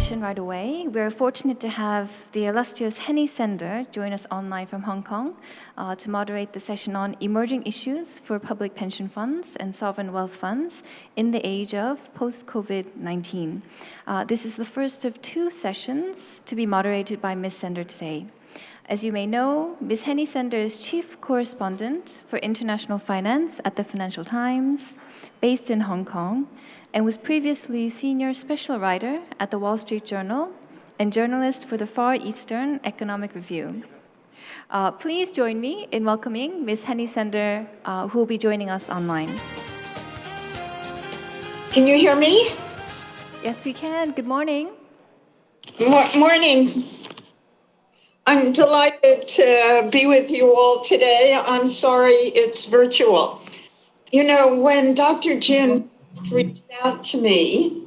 session right away. We're fortunate to have the illustrious Henny Sender join us online from Hong Kong to moderate the session on emerging issues for public pension funds and sovereign wealth funds in the age of post-COVID-19. This is the first of two sessions to be moderated by Ms. Sender today. As you may know, Ms. Henny Sender is Chief Correspondent for International Finance at the Financial Times, based in Hong Kong, and was previously Senior Special Writer at the Wall Street Journal and journalist for the Far Eastern Economic Review. Please join me in welcoming Ms. Henny Sender, who will be joining us online. Can you hear me? Yes, we can. Good morning. Morning. I'm delighted to be with you all today. I'm sorry it's virtual. You know, when Dr. Jin reached out to me,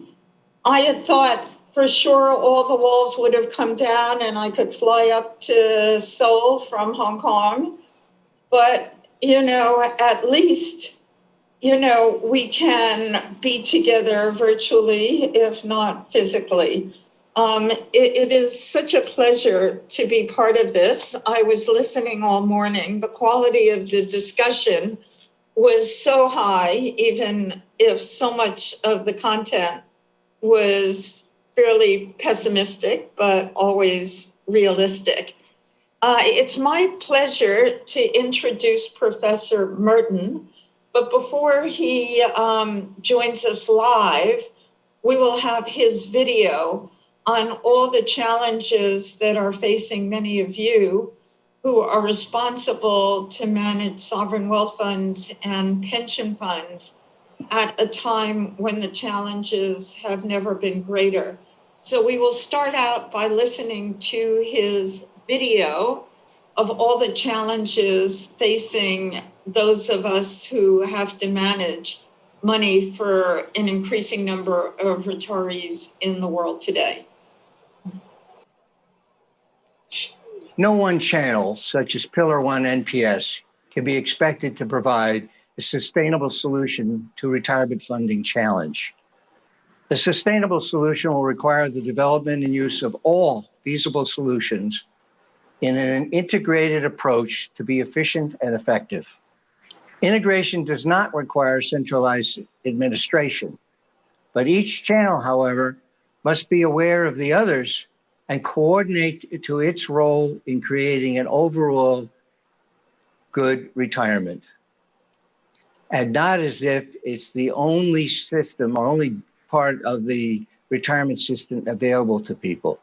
I had thought for sure all the walls would have come down and I could fly up to Seoul from Hong Kong. But, you know, at least, you know, we can be together virtually, if not physically. It is such a pleasure to be part of this. I was listening all morning. The quality of the discussion was so high, even if so much of the content was fairly pessimistic, but always realistic. It's my pleasure to introduce Professor Merton, but before he joins us live, we will have his video on all the challenges that are facing many of you who are responsible to manage sovereign wealth funds and pension funds at a time when the challenges have never been greater. So we will start out by listening to his video of all the challenges facing those of us who have to manage money for an increasing number of retirees in the world today. No one channel, such as Pillar 1 NPS, can be expected to provide a sustainable solution to retirement funding challenge. The sustainable solution will require the development and use of all feasible solutions in an integrated approach to be efficient and effective. Integration does not require centralized administration, but each channel, however, must be aware of the others and coordinate to its role in creating an overall good retirement. And not as if it's the only system or only part of the retirement system available to people.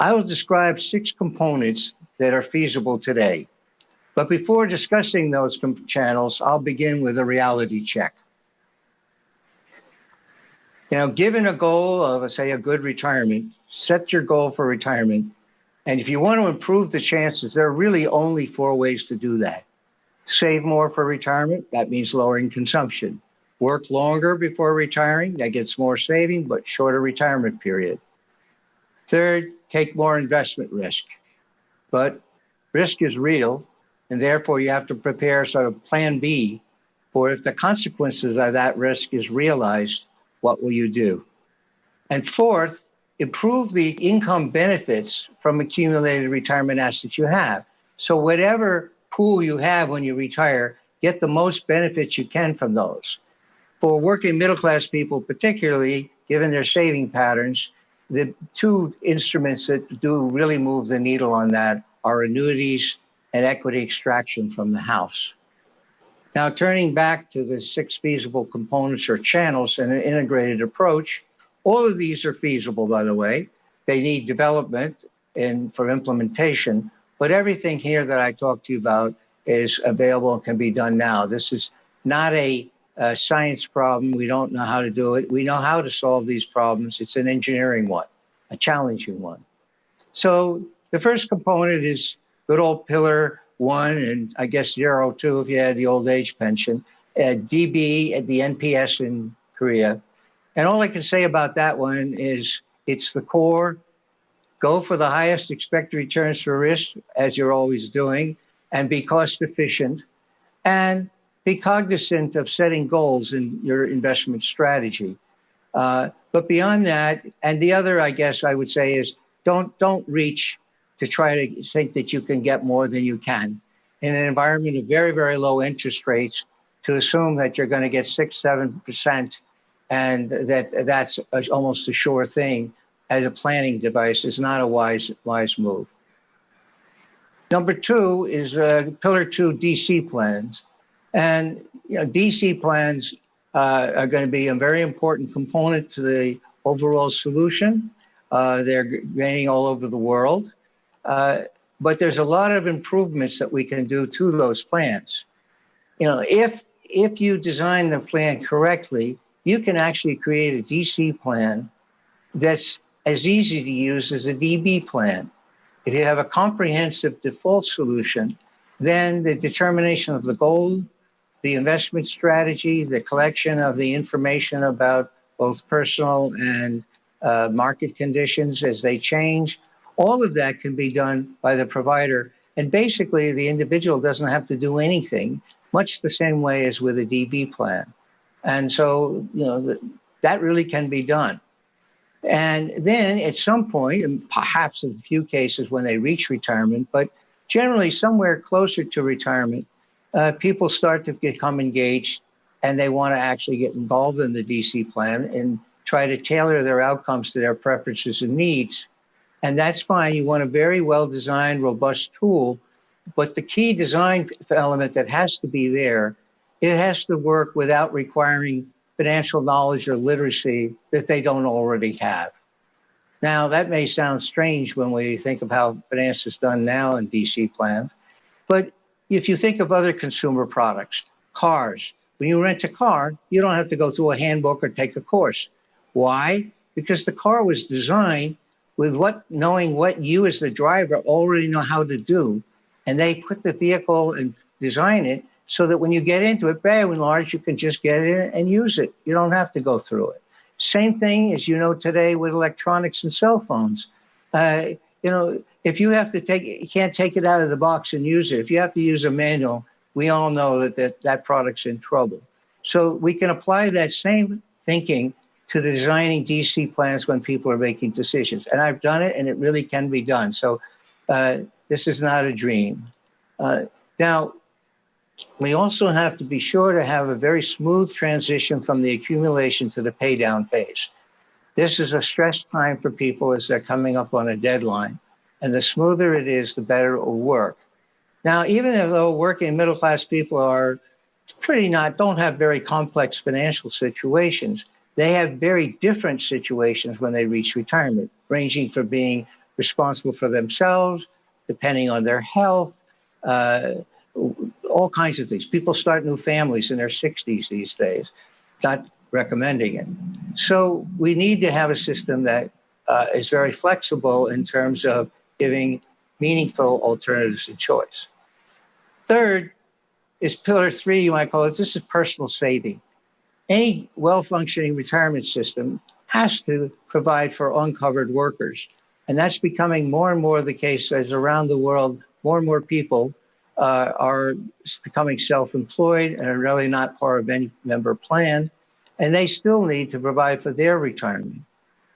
I will describe 6 components that are feasible today. But before discussing those channels, I'll begin with a reality check. You know, given a goal of, say, a good retirement, set your goal for retirement. And if you want to improve the chances, there are really only 4 ways to do that. Save more for retirement, that means lowering consumption. Work longer before retiring, that gets more saving, but shorter retirement period. Third, take more investment risk. But risk is real, and therefore you have to prepare sort of plan B for if the consequences of that risk is realized, what will you do? And fourth, improve the income benefits from accumulated retirement assets you have. So whatever pool you have when you retire, get the most benefits you can from those. For working middle-class people, particularly, given their saving patterns, the 2 instruments that do really move the needle on that are annuities and equity extraction from the house. Now, turning back to the 6 feasible components or channels in an integrated approach, all of these are feasible, by the way. They need development and for implementation, but everything here that I talked to you about is available and can be done now. This is not a science problem. We don't know how to do it. We know how to solve these problems. It's an engineering one, a challenging one. So the first component is good old Pillar 1 and I guess 02 if you had the old age pension, DB at the NPS in Korea. And all I can say about that one is it's the core. Go for the highest expected returns for risk, as you're always doing, and be cost efficient, and be cognizant of setting goals in your investment strategy. But beyond that, and the other, I guess I would say is don't reach to try to think that you can get more than you can. In an environment of very, very low interest rates, to assume that you're going to get 6-7% and that's almost a sure thing as a planning device is not a wise move. Number 2 is Pillar 2 DC plans. And DC plans are going to be a very important component to the overall solution. They're gaining all over the world. But there's a lot of improvements that we can do to those plans. If you design the plan correctly, you can actually create a DC plan that's as easy to use as a DB plan. If you have a comprehensive default solution, then the determination of the goal, the investment strategy, the collection of the information about both personal and market conditions as they change, all of that can be done by the provider. And basically, the individual doesn't have to do anything, much the same way as with a DB plan. And so, that really can be done. And then at some point, and perhaps in a few cases when they reach retirement, but generally somewhere closer to retirement, people start to become engaged and they want to actually get involved in the DC plan and try to tailor their outcomes to their preferences and needs. And that's fine. You want a very well-designed, robust tool. But the key design element that has to be there, it has to work without requiring financial knowledge or literacy that they don't already have. Now, that may sound strange when we think of how finance is done now in DC plans. But if you think of other consumer products, cars, when you rent a car, you don't have to go through a handbook or take a course. Why? Because the car was designed with knowing what you as the driver already know how to do. And they put the vehicle and design it so that when you get into it, by and large, you can just get in and use it. You don't have to go through it. Same thing as today with electronics and cell phones. If you have to you can't take it out of the box and use it. If you have to use a manual, we all know that product's in trouble. So we can apply that same thinking to the designing DC plans when people are making decisions. And I've done it, and it really can be done. So this is not a dream. Now, we also have to be sure to have a very smooth transition from the accumulation to the pay down phase. This is a stress time for people as they're coming up on a deadline. And the smoother it is, the better it will work. Now, even though working middle class people are don't have very complex financial situations, they have very different situations when they reach retirement, ranging from being responsible for themselves, depending on their health, all kinds of things. People start new families in their 60s these days, not recommending it. So we need to have a system that is very flexible in terms of giving meaningful alternatives and choice. Third is Pillar 3, you might call it. This is personal saving. Any well-functioning retirement system has to provide for uncovered workers. And that's becoming more and more the case as around the world, more and more people are becoming self-employed and are really not part of any member plan. And they still need to provide for their retirement.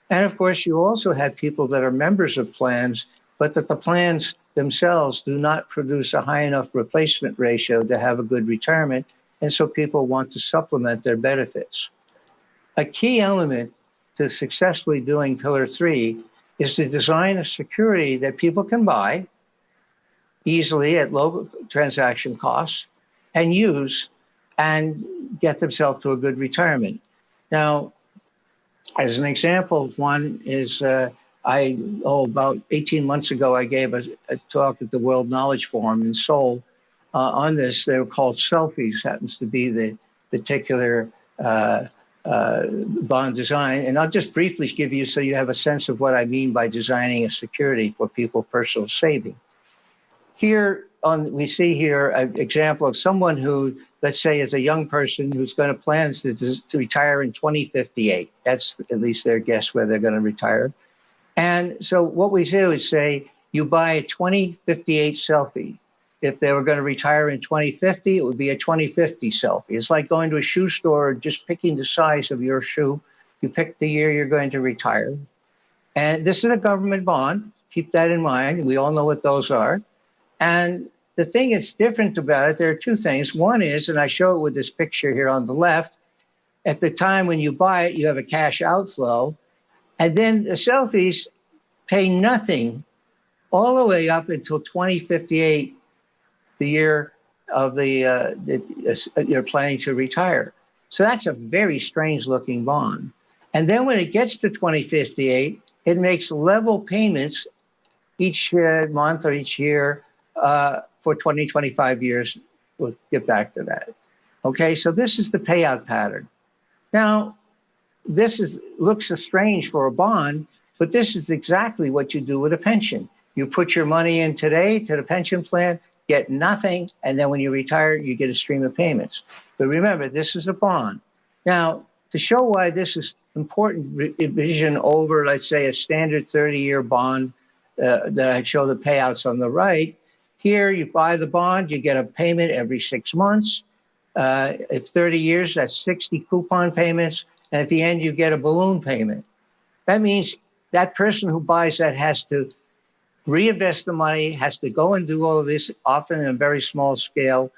And of course, you also have people that are members of plans, but that the plans themselves do not produce a high enough replacement ratio to have a good retirement. And so people want to supplement their benefits. A key element to successfully doing Pillar 3 is to design a security that people can buy easily at low transaction costs and use and get themselves to a good retirement. Now, as an example, one is about 18 months ago, I gave a talk at the World Knowledge Forum in Seoul on this. They were called selfies, happens to be the particular bond design. And I'll just briefly give you so you have a sense of what I mean by designing a security for people personal saving. Here we see here an example of someone who, let's say, is a young person who's going to plan to retire in 2058. That's at least their guess where they're going to retire. And so what we do is say, you buy a 2058 selfie. If they were going to retire in 2050, it would be a 2050 selfie. It's like going to a shoe store and just picking the size of your shoe You pick the year you're going to retire. And this is a government bond. Keep that in mind. We all know what those are. And the thing that's different about it, there are two things. One is, and I show it with this picture here on the left, at the time when you buy it, you have a cash outflow. And then the selfies pay nothing all the way up until 2058, the year of you're planning to retire. So that's a very strange looking bond. And then when it gets to 2058, it makes level payments each month or each year for 20, 25 years. We'll get back to that. Okay, so this is the payout pattern. Now, this looks strange for a bond, but this is exactly what you do with a pension. You put your money in today to the pension plan, get nothing, and then when you retire, you get a stream of payments. But remember, this is a bond. Now, to show why this is important revision over, let's say, a standard 30-year bond that I show the payouts on the right, here you buy the bond, you get a payment every 6 months. If 30 years, that's 60 coupon payments. And at the end, you get a balloon payment. That means that person who buys that has to reinvest the money, has to go and do all of this, often in a very small scale,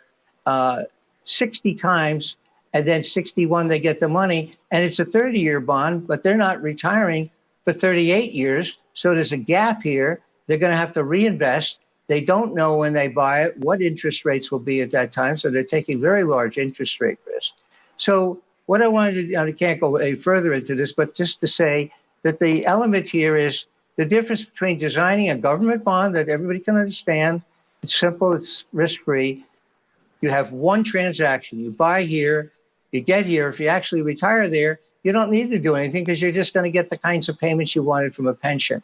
60 times, and then 61, they get the money. And it's a 30-year bond, but they're not retiring for 38 years. So there's a gap here. They're going to have to reinvest. They don't know when they buy it what interest rates will be at that time. So they're taking very large interest rate risk. So what I wanted to do, I can't go any further into this, but just to say that the element here is the difference between designing a government bond that everybody can understand. It's simple, it's risk-free. You have one transaction. You buy here, you get here. If you actually retire there, you don't need to do anything because you're just going to get the kinds of payments you wanted from a pension.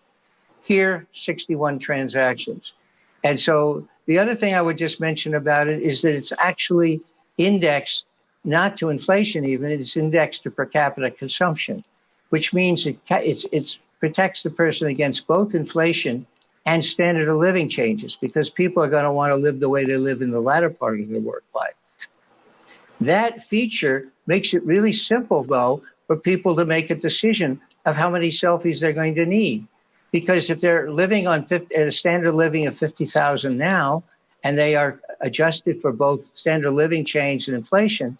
Here, 61 transactions. And so the other thing I would just mention about it is that it's actually indexed not to inflation even, it's indexed to per capita consumption, which means it protects the person against both inflation and standard of living changes because people are going to want to live the way they live in the latter part of their work life. That feature makes it really simple, though, for people to make a decision of how many selfies they're going to need. Because if they're living on at a standard living of 50,000 now, and they are adjusted for both standard living change and inflation,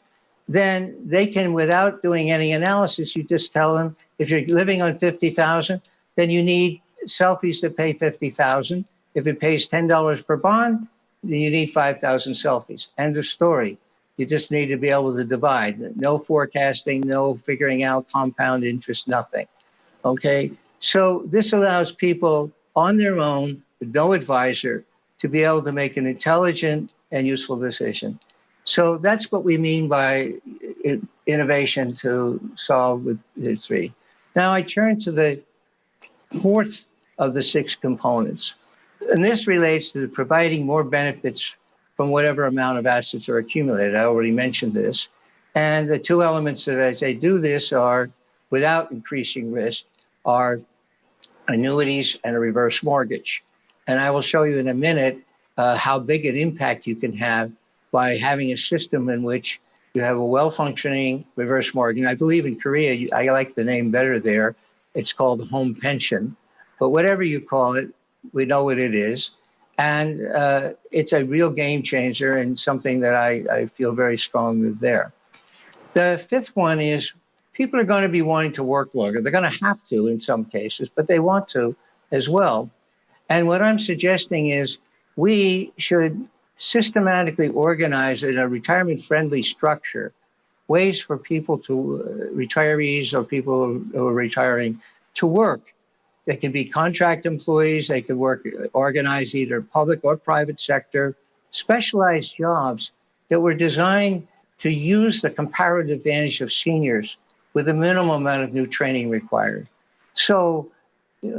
then they can, without doing any analysis, you just tell them, if you're living on 50,000, then you need selfies that pay 50,000. If it pays $10 per bond, then you need 5,000 selfies. End of story. You just need to be able to divide. No forecasting, no figuring out compound interest, nothing. Okay? So this allows people on their own, with no advisor, to be able to make an intelligent and useful decision. So that's what we mean by innovation to solve with the three. Now I turn to the fourth of the 6 components. And this relates to providing more benefits from whatever amount of assets are accumulated. I already mentioned this. And the 2 elements that I say do this are, without increasing risk, are annuities and a reverse mortgage. And I will show you in a minute how big an impact you can have by having a system in which you have a well-functioning reverse mortgage. And I believe in Korea, I like the name better there. It's called home pension. But whatever you call it, we know what it is. And it's a real game changer and something that I feel very strongly there. The 5th one is people are going to be wanting to work longer. They're going to have to in some cases, but they want to as well. And what I'm suggesting is we should systematically organize in a retirement-friendly structure ways for people to, retirees or people who are retiring, to work. They can be contract employees, they can work, organize either public or private sector, specialized jobs that were designed to use the comparative advantage of seniors with a minimal amount of new training required. So,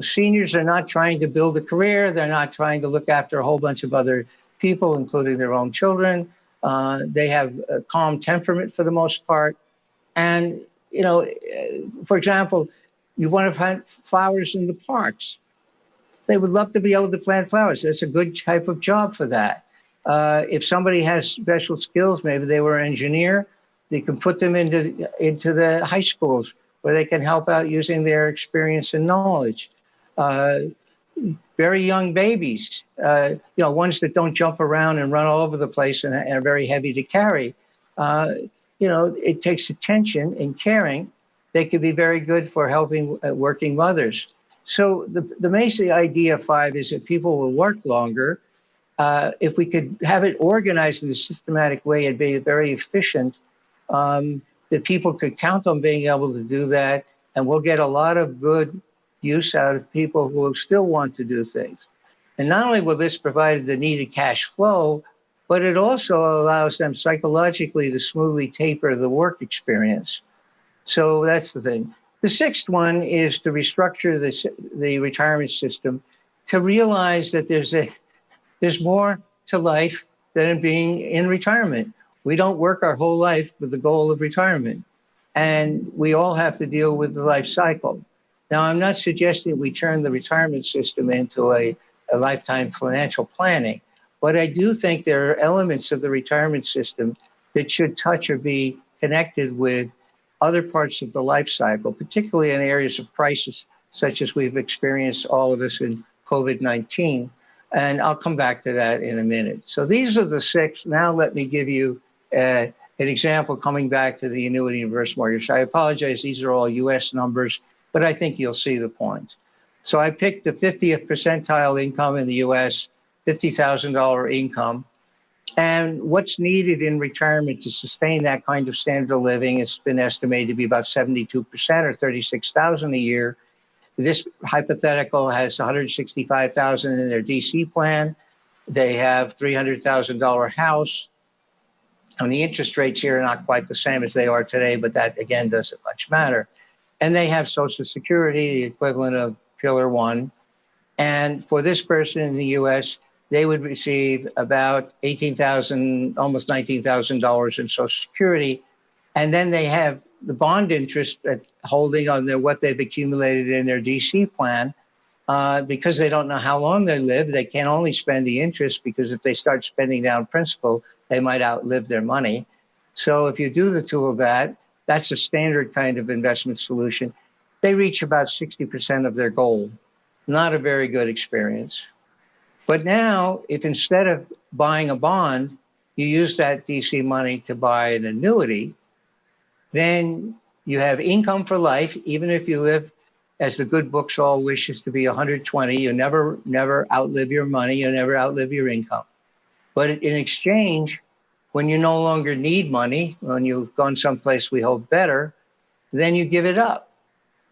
seniors are not trying to build a career, they're not trying to look after a whole bunch of other people, including their own children. They have a calm temperament for the most part. And, for example, you want to plant flowers in the parks. They would love to be able to plant flowers. That's a good type of job for that. If somebody has special skills, maybe they were an engineer, they can put them into the high schools where they can help out using their experience and knowledge. Very young babies, ones that don't jump around and run all over the place and are very heavy to carry. It takes attention and caring. They could be very good for helping working mothers. So the basic idea, 5, is that people will work longer. If we could have it organized in a systematic way and be very efficient, that people could count on being able to do that, and we'll get a lot of good use out of people who still want to do things. And not only will this provide the needed cash flow, but it also allows them psychologically to smoothly taper the work experience. So that's the thing. The 6th one is to restructure the retirement system to realize that there's more to life than being in retirement. We don't work our whole life with the goal of retirement. And we all have to deal with the life cycle. Now, I'm not suggesting we turn the retirement system into a lifetime financial planning, but I do think there are elements of the retirement system that should touch or be connected with other parts of the life cycle, particularly in areas of crisis, such as we've experienced, all of us, in COVID-19. And I'll come back to that in a minute. So these are the 6. Now let me give you an example coming back to the annuity and reverse mortgage. I apologize, these are all US numbers, but I think you'll see the point. So I picked the 50th percentile income in the US, $50,000 income. And what's needed in retirement to sustain that kind of standard of living, it's been estimated to be about 72% or $36,000 a year. This hypothetical has $165,000 in their DC plan. They have $300,000 house. And the interest rates here are not quite the same as they are today, but that, again, doesn't much matter. And they have Social Security, the equivalent of Pillar 1. And for this person in the US, they would receive about $18,000, almost $19,000 in Social Security. And then they have the bond interest holding on what they've accumulated in their DC plan. Because they don't know how long they live, they can only spend the interest, because if they start spending down principal, they might outlive their money. So if you do the two of that, that's a standard kind of investment solution. They reach about 60% of their goal. Not a very good experience. But now, if instead of buying a bond, you use that DC money to buy an annuity, then you have income for life, even if you live, as the good books all wishes, to be 120. You never outlive your money. You never outlive your income. But in exchange, when you no longer need money, when you've gone someplace we hope better, then you give it up.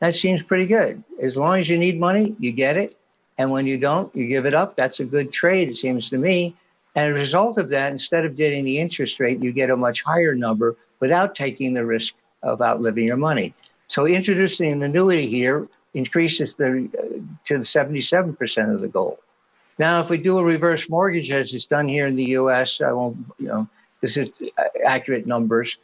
That seems pretty good. As long as you need money, you get it. And when you don't, you give it up. That's a good trade, it seems to me. And as a result of that, instead of getting the interest rate, you get a much higher number without taking the risk of outliving your money. So introducing an annuity here increases to the 77% of the goal. Now, if we do a reverse mortgage, as is done here in the US, I won't, this is accurate numbers.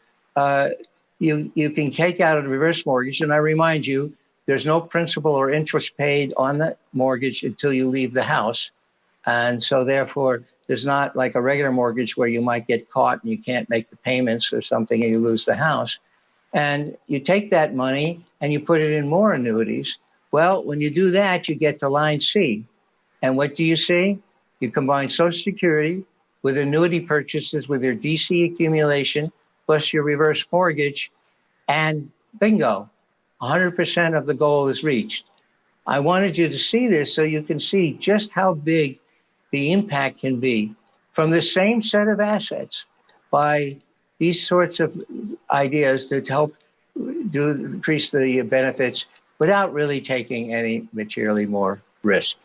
You can take out a reverse mortgage, and I remind you, there's no principal or interest paid on the mortgage until you leave the house. And so therefore, there's not like a regular mortgage where you might get caught and you can't make the payments or something and you lose the house. And you take that money and you put it in more annuities. Well, when you do that, you get to line C. And what do you see? You combine Social Security with annuity purchases with your DC accumulation plus your reverse mortgage, and bingo, 100% of the goal is reached. I wanted you to see this so you can see just how big the impact can be from the same set of assets by these sorts of ideas to help increase the benefits without really taking any materially more risk.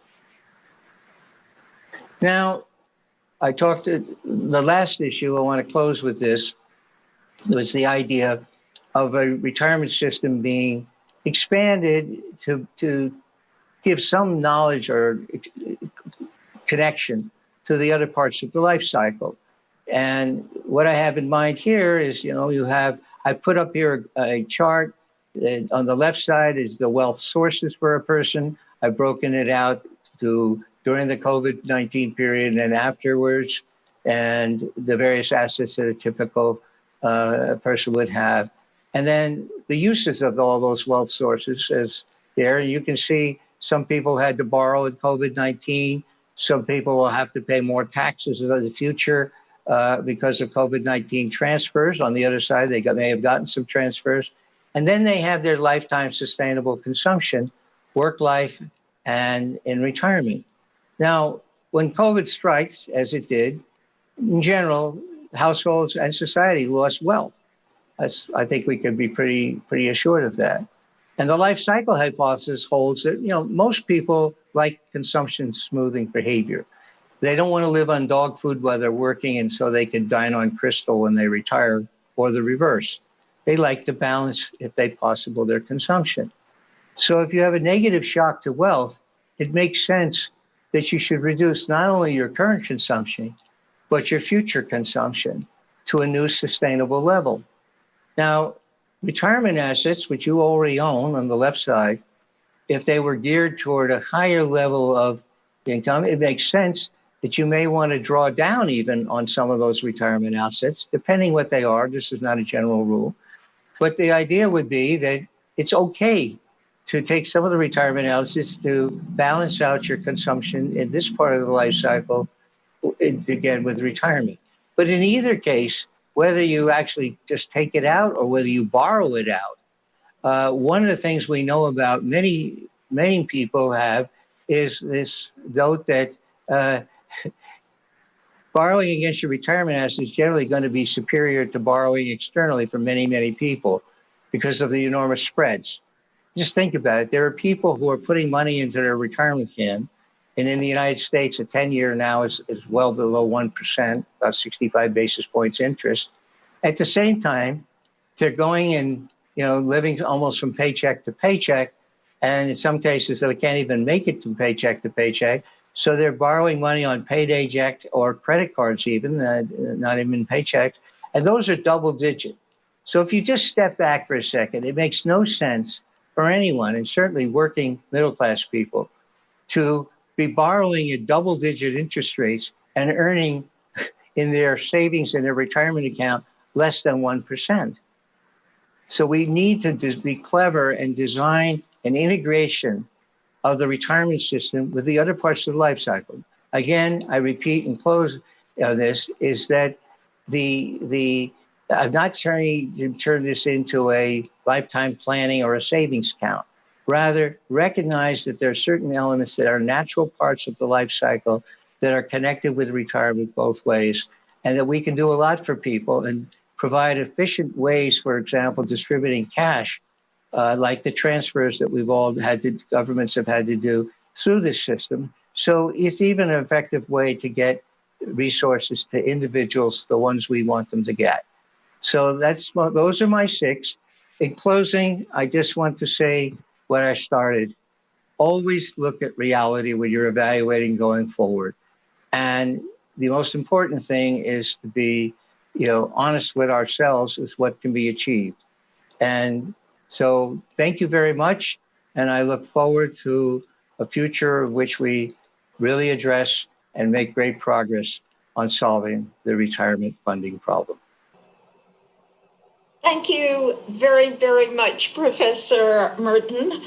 Now, I talked to the last issue, I want to close with this, was the idea of a retirement system being expanded to give some knowledge or connection to the other parts of the life cycle. And what I have in mind here is, I put up here a chart. On the left side is the wealth sources for a person. I've broken it out to during the COVID-19 period and afterwards, and the various assets that a typical person would have. And then the uses of all those wealth sources as there. You can see some people had to borrow in COVID-19. Some people will have to pay more taxes in the future because of COVID-19 transfers. On the other side, they may have gotten some transfers. And then they have their lifetime sustainable consumption, work life, and in retirement. Now, when COVID strikes, as it did, in general, households and society lost wealth. I think we can be pretty assured of that. And the life cycle hypothesis holds that, most people like consumption smoothing behavior. They don't want to live on dog food while they're working, and so they can dine on Crystal when they retire, or the reverse. They like to balance, if they possible, their consumption. So if you have a negative shock to wealth, it makes sense that you should reduce not only your current consumption, but your future consumption to a new sustainable level. Now, retirement assets, which you already own on the left side, if they were geared toward a higher level of income, it makes sense that you may want to draw down even on some of those retirement assets, depending what they are. This is not a general rule. But the idea would be that it's okay to take some of the retirement assets to balance out your consumption in this part of the life cycle, again, with retirement. But in either case, whether you actually just take it out or whether you borrow it out, one of the things we know about many people have is this note that borrowing against your retirement assets is generally going to be superior to borrowing externally for many people because of the enormous spreads. Just think about it. There are people who are putting money into their retirement account, and in the United States, a 10-year now is well below 1%, about 65 basis points interest. At the same time, they're going and living almost from paycheck to paycheck, and in some cases, they can't even make it from paycheck to paycheck. So they're borrowing money on payday check or credit cards even, not even paychecks, and those are double digit. So if you just step back for a second, it makes no sense for anyone, and certainly working middle-class people, to be borrowing at double-digit interest rates and earning in their savings in their retirement account less than 1%. So we need to be clever and design an integration of the retirement system with the other parts of the life cycle. Again, I repeat and close this, is that I'm not trying to turn this into a lifetime planning or a savings account. Rather, recognize that there are certain elements that are natural parts of the life cycle that are connected with retirement both ways, and that we can do a lot for people and provide efficient ways, for example, distributing cash, like the transfers that governments have had to do through this system. So it's even an effective way to get resources to individuals, the ones we want them to get. So those are my 6. In closing, I just want to say what I started. Always look at reality when you're evaluating going forward. And the most important thing is to be, honest with ourselves is what can be achieved. And so thank you very much. And I look forward to a future in which we really address and make great progress on solving the retirement funding problem. Thank you very much, Professor Merton.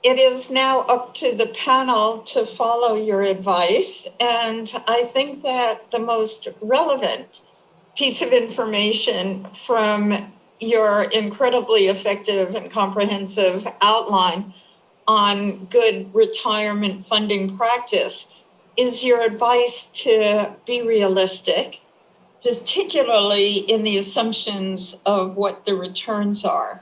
It is now up to the panel to follow your advice. And I think that the most relevant piece of information from your incredibly effective and comprehensive outline on good retirement funding practice is your advice to be realistic, particularly in the assumptions of what the returns are.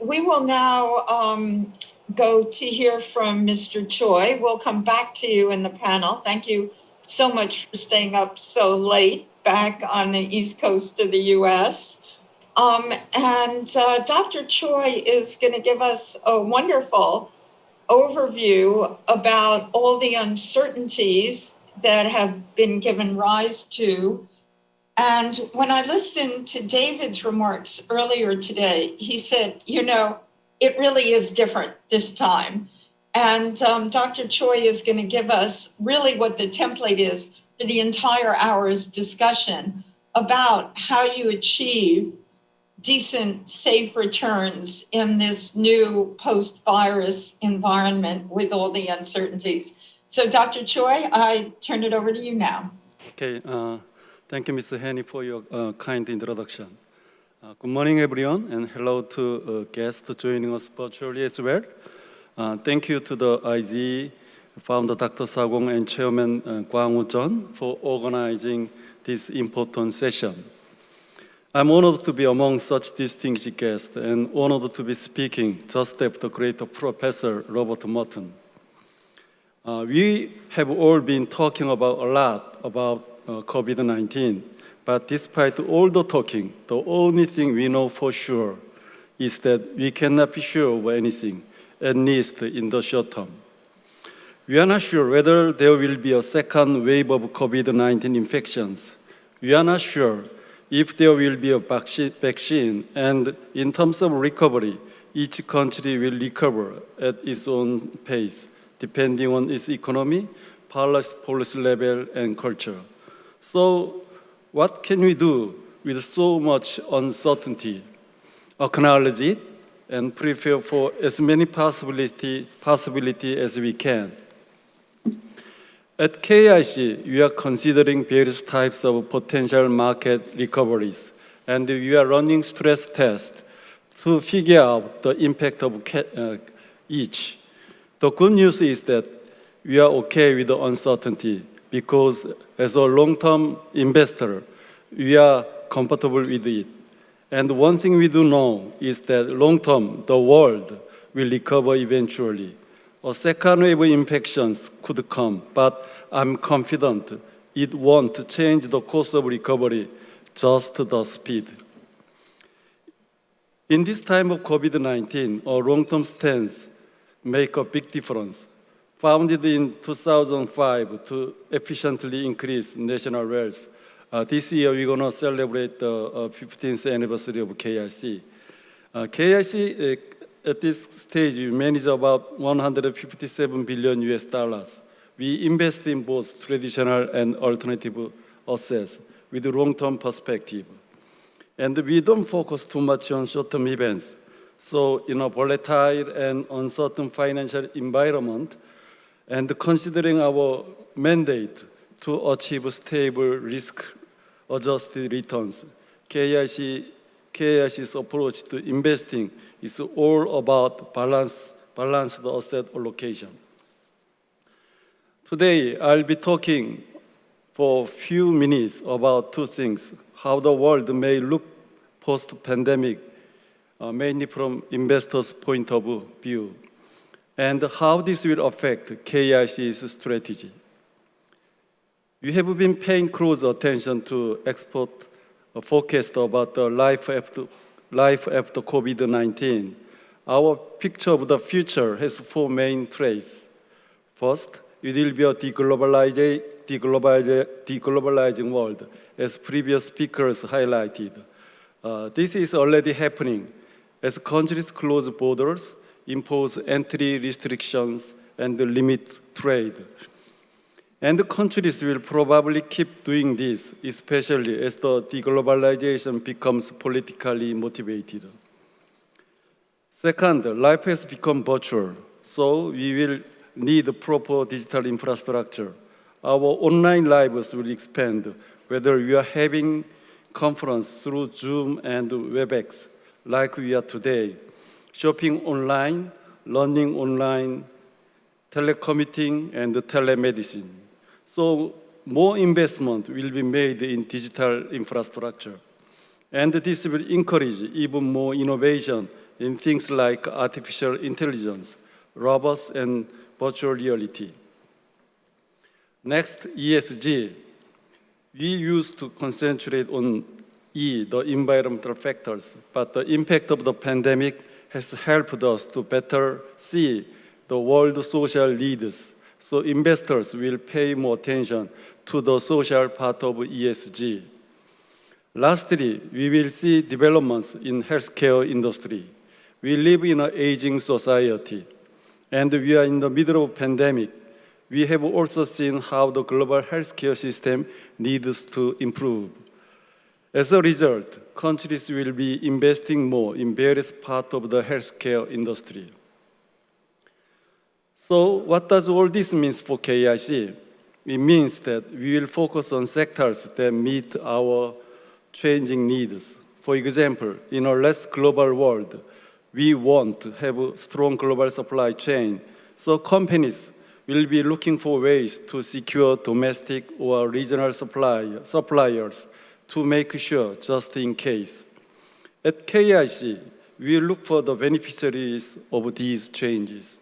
We will now go to hear from Mr. Choi. We'll come back to you in the panel. Thank you so much for staying up so late back on the East Coast of the US. And Dr. Choi is going to give us a wonderful overview about all the uncertainties that have been given rise to. And when I listened to David's remarks earlier today, he said, it really is different this time. And Dr. Choi is going to give us really what the template is for the entire hour's discussion about how you achieve decent, safe returns in this new post-virus environment with all the uncertainties. So Dr. Choi, I turn it over to you now. Okay, thank you, Mr. Haney, for your kind introduction. Good morning, everyone, and hello to guests joining us virtually as well. Thank you to the IGE founder, Dr. Sagong, and Chairman Kwang Woo-jeon for organizing this important session. I'm honored to be among such distinguished guests and honored to be speaking just after great Professor Robert Merton. We have all been talking a lot about COVID-19, but despite all the talking, the only thing we know for sure is that we cannot be sure of anything, at least in the short term. We are not sure whether there will be a second wave of COVID-19 infections. We are not sure if there will be a vaccine, and in terms of recovery, each country will recover at its own pace, depending on its economy, policy level, and culture. So what can we do with so much uncertainty? Acknowledge it and prepare for as many possibilities as we can. At KIC, we are considering various types of potential market recoveries, and we are running stress tests to figure out the impact of each. The good news is that we are okay with the uncertainty because as a long-term investor, we are comfortable with it. And one thing we do know is that long-term, the world will recover eventually. A second wave of infections could come, but I'm confident it won't change the course of recovery, just the speed. In this time of COVID-19, a long-term stance makes a big difference. Founded in 2005 to efficiently increase national wealth, this year we're going to celebrate the 15th anniversary of KIC. KIC, at this stage, we manage about 157 billion US dollars. We invest in both traditional and alternative assets with a long-term perspective. And we don't focus too much on short-term events. So in a volatile and uncertain financial environment, and considering our mandate to achieve stable risk-adjusted returns, KIC's approach to investing is all about balanced asset allocation. Today, I'll be talking for a few minutes about two things: how the world may look post-pandemic, mainly from investors' point of view, and how this will affect KIC's strategy. We have been paying close attention to expert forecast about the life after COVID-19. Our picture of the future has four main traits. First, it will be a deglobalizing world, as previous speakers highlighted. This is already happening as countries close borders, impose entry restrictions, and limit trade. And the countries will probably keep doing this, especially as the deglobalization becomes politically motivated. Second, life has become virtual, so we will need proper digital infrastructure. Our online lives will expand, whether we are having conference through Zoom and WebEx, like we are today, shopping online, learning online, telecommuting, and telemedicine. So more investment will be made in digital infrastructure. And this will encourage even more innovation in things like artificial intelligence, robots, and virtual reality. Next, ESG. We used to concentrate on E, the environmental factors, but the impact of the pandemic has helped us to better see the world social leaders. So investors will pay more attention to the social part of ESG. Lastly, we will see developments in healthcare industry. We live in an aging society, and we are in the middle of a pandemic. We have also seen how the global healthcare system needs to improve. As a result, countries will be investing more in various parts of the healthcare industry. So what does all this mean for KIC? It means that we will focus on sectors that meet our changing needs. For example, in a less global world, we want to have a strong global supply chain, so companies will be looking for ways to secure domestic or regional suppliers to make sure just in case. At KIC, we look for the beneficiaries of these changes.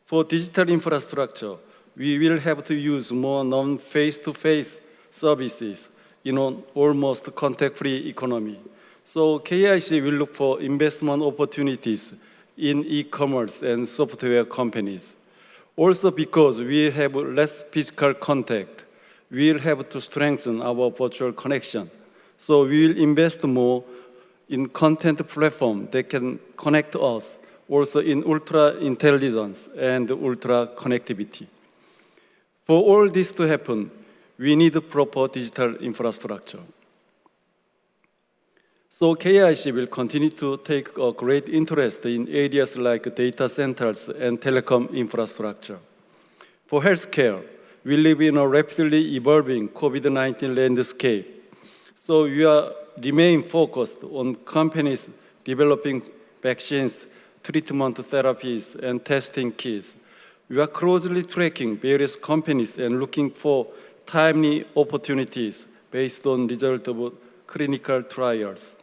For digital infrastructure, we will have to use more non-face-to-face services in an almost contact-free economy. So KIC will look for investment opportunities in e-commerce and software companies. Also because we have less physical contact, we will have to strengthen our virtual connection. So we will invest more in content platform that can connect us, also in ultra-intelligence and ultra-connectivity. For all this to happen, we need proper digital infrastructure. So KIC will continue to take a great interest in areas like data centers and telecom infrastructure. For healthcare, we live in a rapidly evolving COVID-19 landscape. So we remain focused on companies developing vaccines, treatment therapies, and testing kits. We are closely tracking various companies and looking for timely opportunities based on results of clinical trials.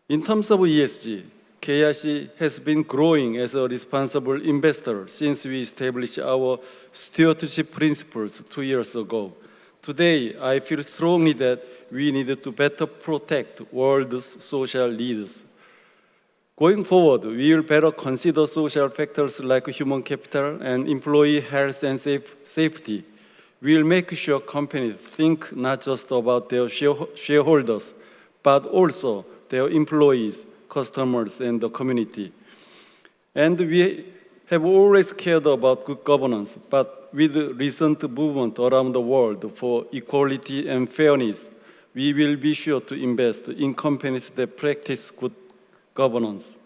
In terms of ESG, KIC has been growing as a responsible investor since we established our stewardship principles 2 years ago. Today, I feel strongly that we need to better protect world's social leaders. Going forward, we will better consider social factors like human capital and employee health and safety. We will make sure companies think not just about their shareholders, but also their employees, customers, and the community. And we have always cared about good governance, but with the recent movement around the world for equality and fairness, we will be sure to invest in companies that practice good governance.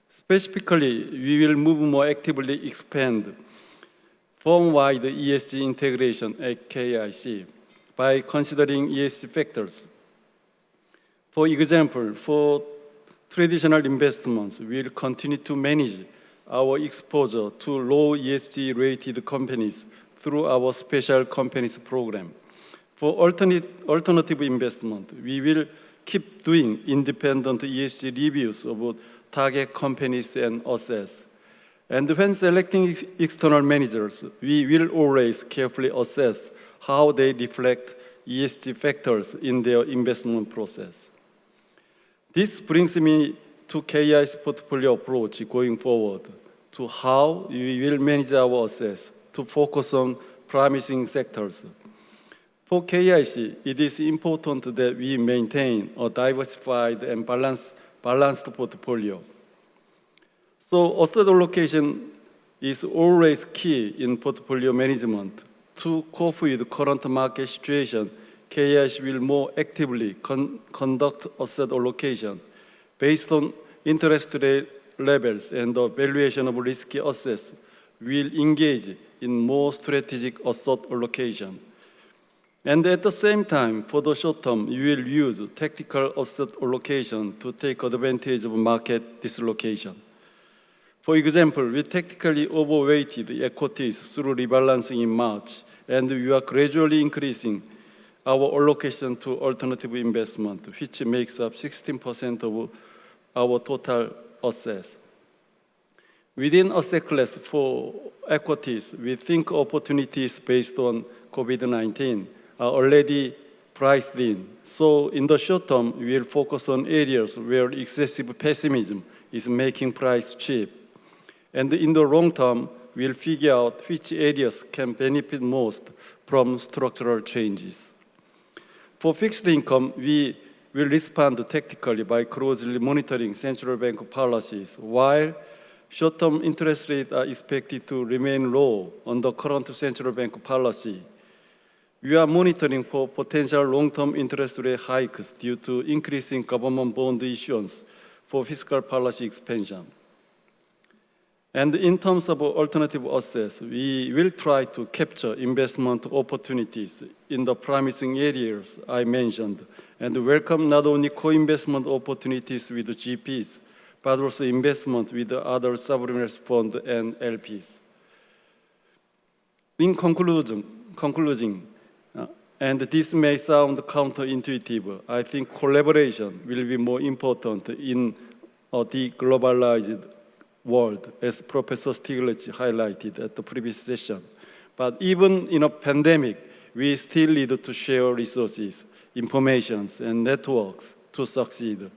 Specifically, we will move more actively expand firm-wide ESG integration at KIC by considering ESG factors. For example, for traditional investments, we will continue to manage our exposure to low ESG-rated companies through our special companies program. For alternative investment, we will keep doing independent ESG reviews of target companies and assets. And when selecting external managers, we will always carefully assess how they reflect ESG factors in their investment process. This brings me to KI's portfolio approach going forward, to how we will manage our assets to focus on promising sectors. For KIC, it is important that we maintain a diversified and balanced portfolio. So asset allocation is always key in portfolio management. To cope with the current market situation, KIC will more actively conduct asset allocation based on interest rate levels and the valuation of risky assets. We'll engage in more strategic asset allocation. And at the same time, for the short term, you will use tactical asset allocation to take advantage of market dislocation. For example, we tactically overweighted equities through rebalancing in March, and we are gradually increasing our allocation to alternative investment, which makes up 16% of our total assets. Within asset class for equities, we think opportunities based on COVID-19 are already priced in. So in the short term, we will focus on areas where excessive pessimism is making price cheap. And in the long term, we'll figure out which areas can benefit most from structural changes. For fixed income, we will respond tactically by closely monitoring central bank policies, while short-term interest rates are expected to remain low under current central bank policy. We are monitoring for potential long-term interest rate hikes due to increasing government bond issuance for fiscal policy expansion. And in terms of alternative assets, we will try to capture investment opportunities in the promising areas I mentioned and welcome not only co-investment opportunities with GPs, but also investment with other sovereign wealth funds and LPs. In conclusion, and this may sound counterintuitive, I think collaboration will be more important in a deglobalized world, as Professor Stiglitz highlighted at the previous session. But even in a pandemic, we still need to share resources, information, and networks to succeed.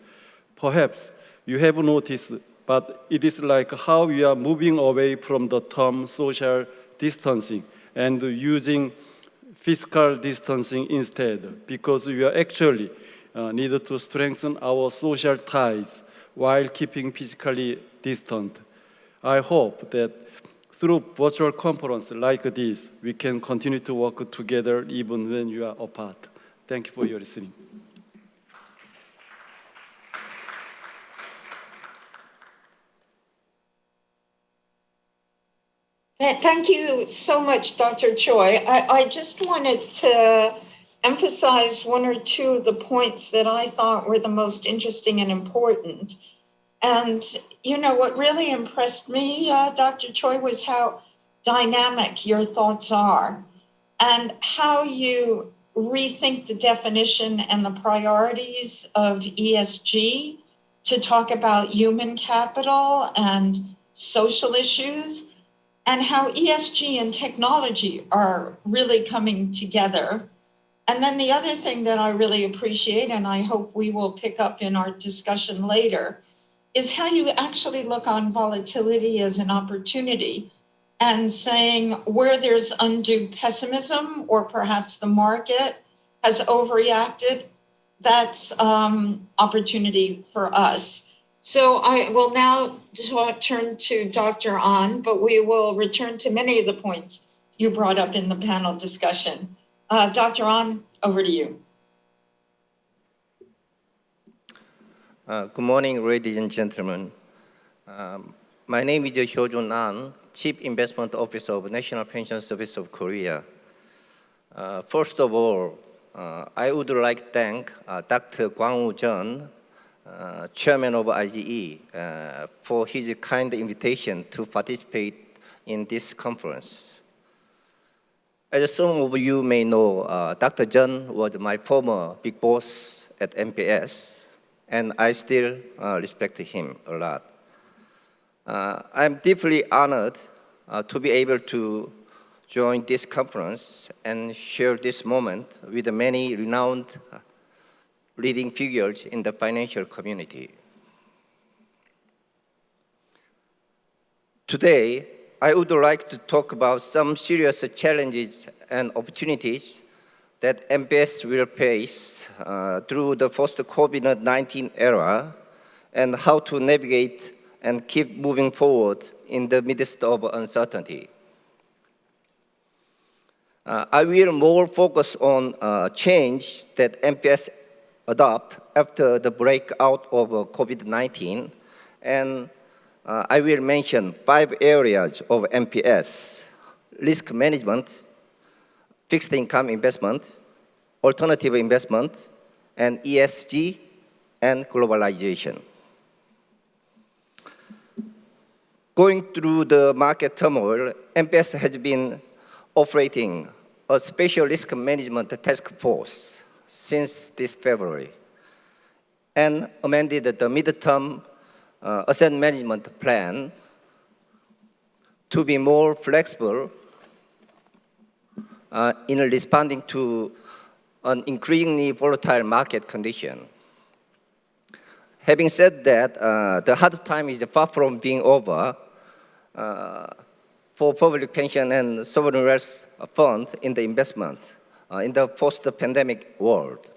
Perhaps you have noticed, but it is like how we are moving away from the term social distancing and using fiscal distancing instead, because we are actually needed to strengthen our social ties while keeping physically distant. I hope that through virtual conference like this, we can continue to work together even when you are apart. Thank you for your listening. Thank you so much, Dr. Choi. I just wanted to emphasize one or two of the points that I thought were the most interesting and important. And, you know, what really impressed me, Dr. Choi, was how dynamic your thoughts are and how you rethink the definition and the priorities of ESG to talk about human capital and social issues, and how ESG and technology are really coming together. And then the other thing that I really appreciate, and I hope we will pick up in our discussion later, is how you actually look on volatility as an opportunity and saying where there's undue pessimism or perhaps the market has overreacted, that's opportunity for us. So I will now turn to Dr. An, but we will return to many of the points you brought up in the panel discussion. Dr. An, over to you. Good morning, ladies and gentlemen. My name is Hyojun An, Chief Investment Officer of National Pension Service of Korea. First of all, I would like to thank Dr. Kwang-woo Jeon, Chairman of IGE, for his kind invitation to participate in this conference. As some of you may know, Dr. Jeon was my former big boss at MPS, and I still respect him a lot. I'm deeply honored to be able to join this conference and share this moment with the many renowned leading figures in the financial community. Today, I would like to talk about some serious challenges and opportunities that MPS will face through the post-COVID-19 era and how to navigate and keep moving forward in the midst of uncertainty. I will more focus on change that MPS adopt after the breakout of COVID-19, and I will mention 5 areas of MPS: risk management, fixed income investment, alternative investment, and ESG, and globalization. Going through the market turmoil, MPS has been operating a special risk management task force since this February and amended the midterm asset management plan to be more flexible in responding to an increasingly volatile market condition. Having said that, the hard time is far from being over for public pension and sovereign wealth fund in the investment in the post-pandemic world.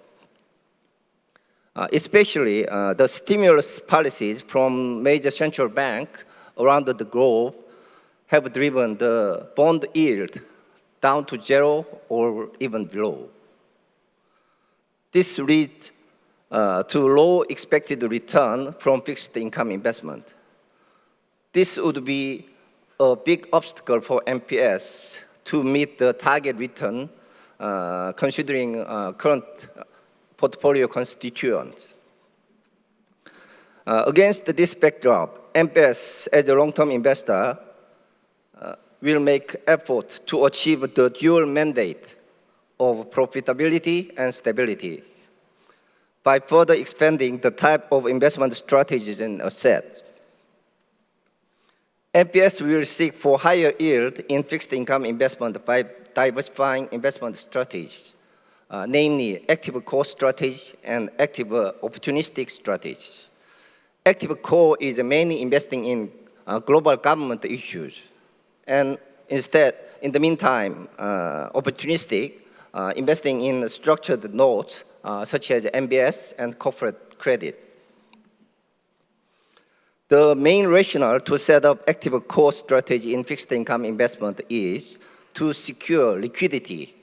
Especially the stimulus policies from major central banks around the globe have driven the bond yield down to zero or even below. This leads to low expected return from fixed income investment. This would be a big obstacle for MPS to meet the target return considering current portfolio constituents. Against this backdrop, MPS as a long-term investor will make effort to achieve the dual mandate of profitability and stability by further expanding the type of investment strategies and assets. MPS will seek for higher yield in fixed income investment by diversifying investment strategies, namely active core strategy and active opportunistic strategies. Active core is mainly investing in global government issues, and instead, in the meantime, opportunistic, investing in structured notes such as MBS and corporate credit. The main rationale to set up active core strategy in fixed income investment is to secure liquidity,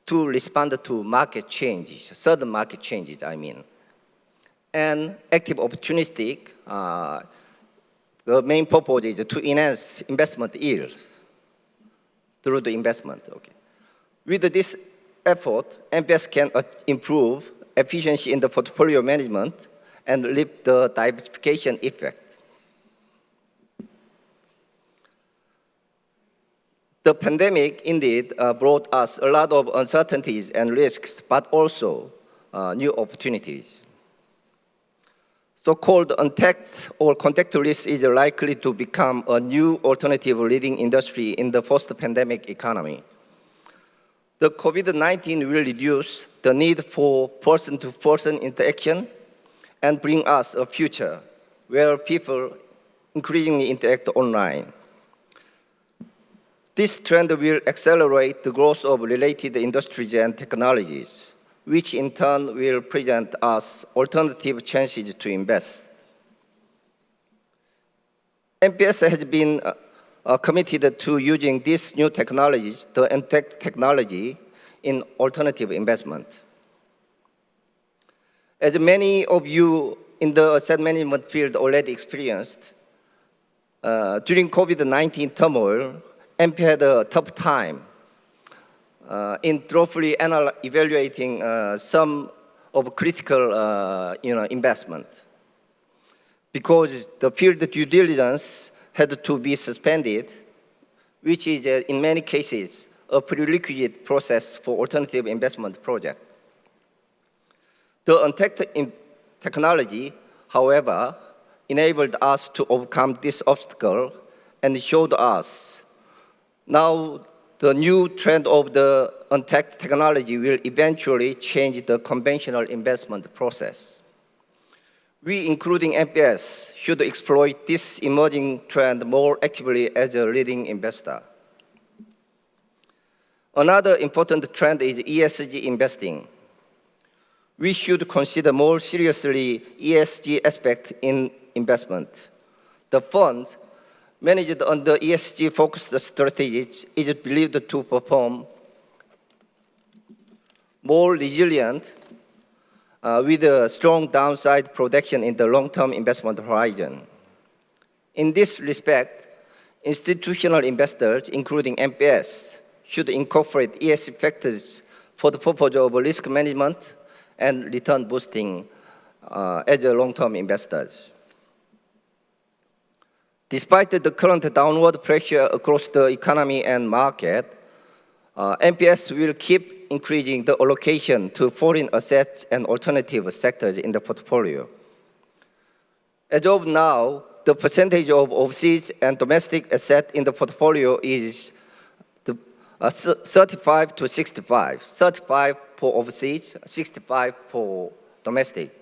to respond to market changes, sudden market changes, I mean. And active opportunistic, the main purpose is to enhance investment yield through the investment. Okay. With this effort, MPS can improve efficiency in the portfolio management and reap the diversification effect. The pandemic indeed brought us a lot of uncertainties and risks, but also new opportunities. So-called untapped or contact risk is likely to become a new alternative leading industry in the post-pandemic economy. The COVID-19 will reduce the need for person-to-person interaction and bring us a future where people increasingly interact online. This trend will accelerate the growth of related industries and technologies, which in turn will present us alternative chances to invest. MPS has been committed to using these new technologies, the untapped technology, in alternative investment. As many of you in the asset management field already experienced, during COVID-19 turmoil, MP had a tough time in thoroughly evaluating some of critical investment, because the field due diligence had to be suspended, which is in many cases a prerequisite process for alternative investment projects. The untapped technology, however, enabled us to overcome this obstacle and showed us now the new trend of the untapped technology will eventually change the conventional investment process. We, including MPS, should exploit this emerging trend more actively as a leading investor. Another important trend is ESG investing. We should consider more seriously ESG aspect in investment. The fund managed under ESG-focused strategies is believed to perform more resilient with a strong downside protection in the long-term investment horizon. In this respect, institutional investors, including MPS, should incorporate ESG factors for the purpose of risk management and return boosting as a long-term investors. Despite the current downward pressure across the economy and market, MPS will keep increasing the allocation to foreign assets and alternative sectors in the portfolio. As of now, the percentage of overseas and domestic assets in the portfolio is 35 to 65. 35 for overseas, 65 for domestic.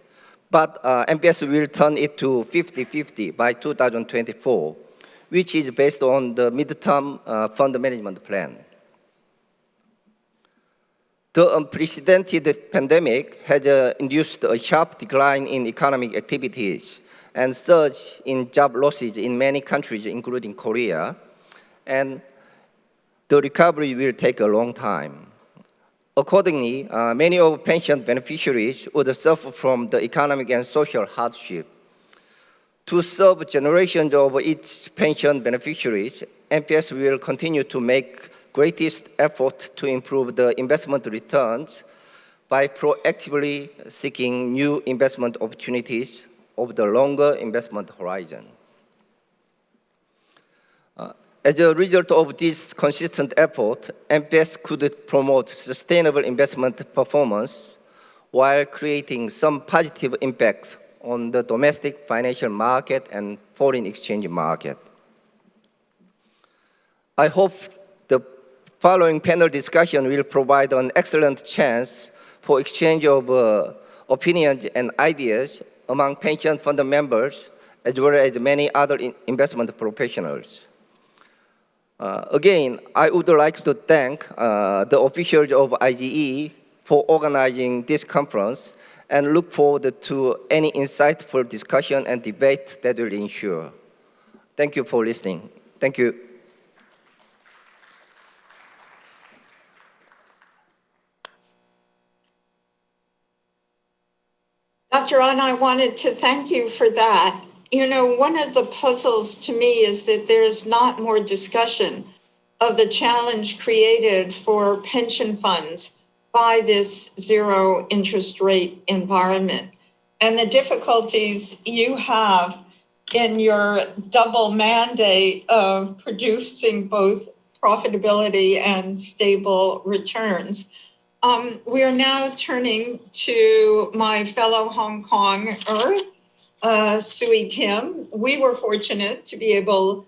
But MPS will turn it to 50-50 by 2024, which is based on the midterm fund management plan. The unprecedented pandemic has induced a sharp decline in economic activities and surge in job losses in many countries, including Korea. And the recovery will take a long time. Accordingly, many of pension beneficiaries would suffer from the economic and social hardship. To serve generations of its pension beneficiaries, MPS will continue to make greatest effort to improve the investment returns by proactively seeking new investment opportunities over the longer investment horizon. As a result of this consistent effort, MPS could promote sustainable investment performance while creating some positive impact on the domestic financial market and foreign exchange market. I hope the following panel discussion will provide an excellent chance for exchange of opinions and ideas among pension fund members, as well as many other investment professionals. Again, I would like to thank the officials of IGE for organizing this conference and look forward to any insightful discussion and debate that will ensue. Thank you for listening. Thank you. Dr. An, I wanted to thank you for that. You know, one of the puzzles to me is that there's not more discussion of the challenge created for pension funds by this zero interest rate environment and the difficulties you have in your double mandate of producing both profitability and stable returns. We are now turning to my fellow Hong Konger, Sui Kim. We were fortunate to be able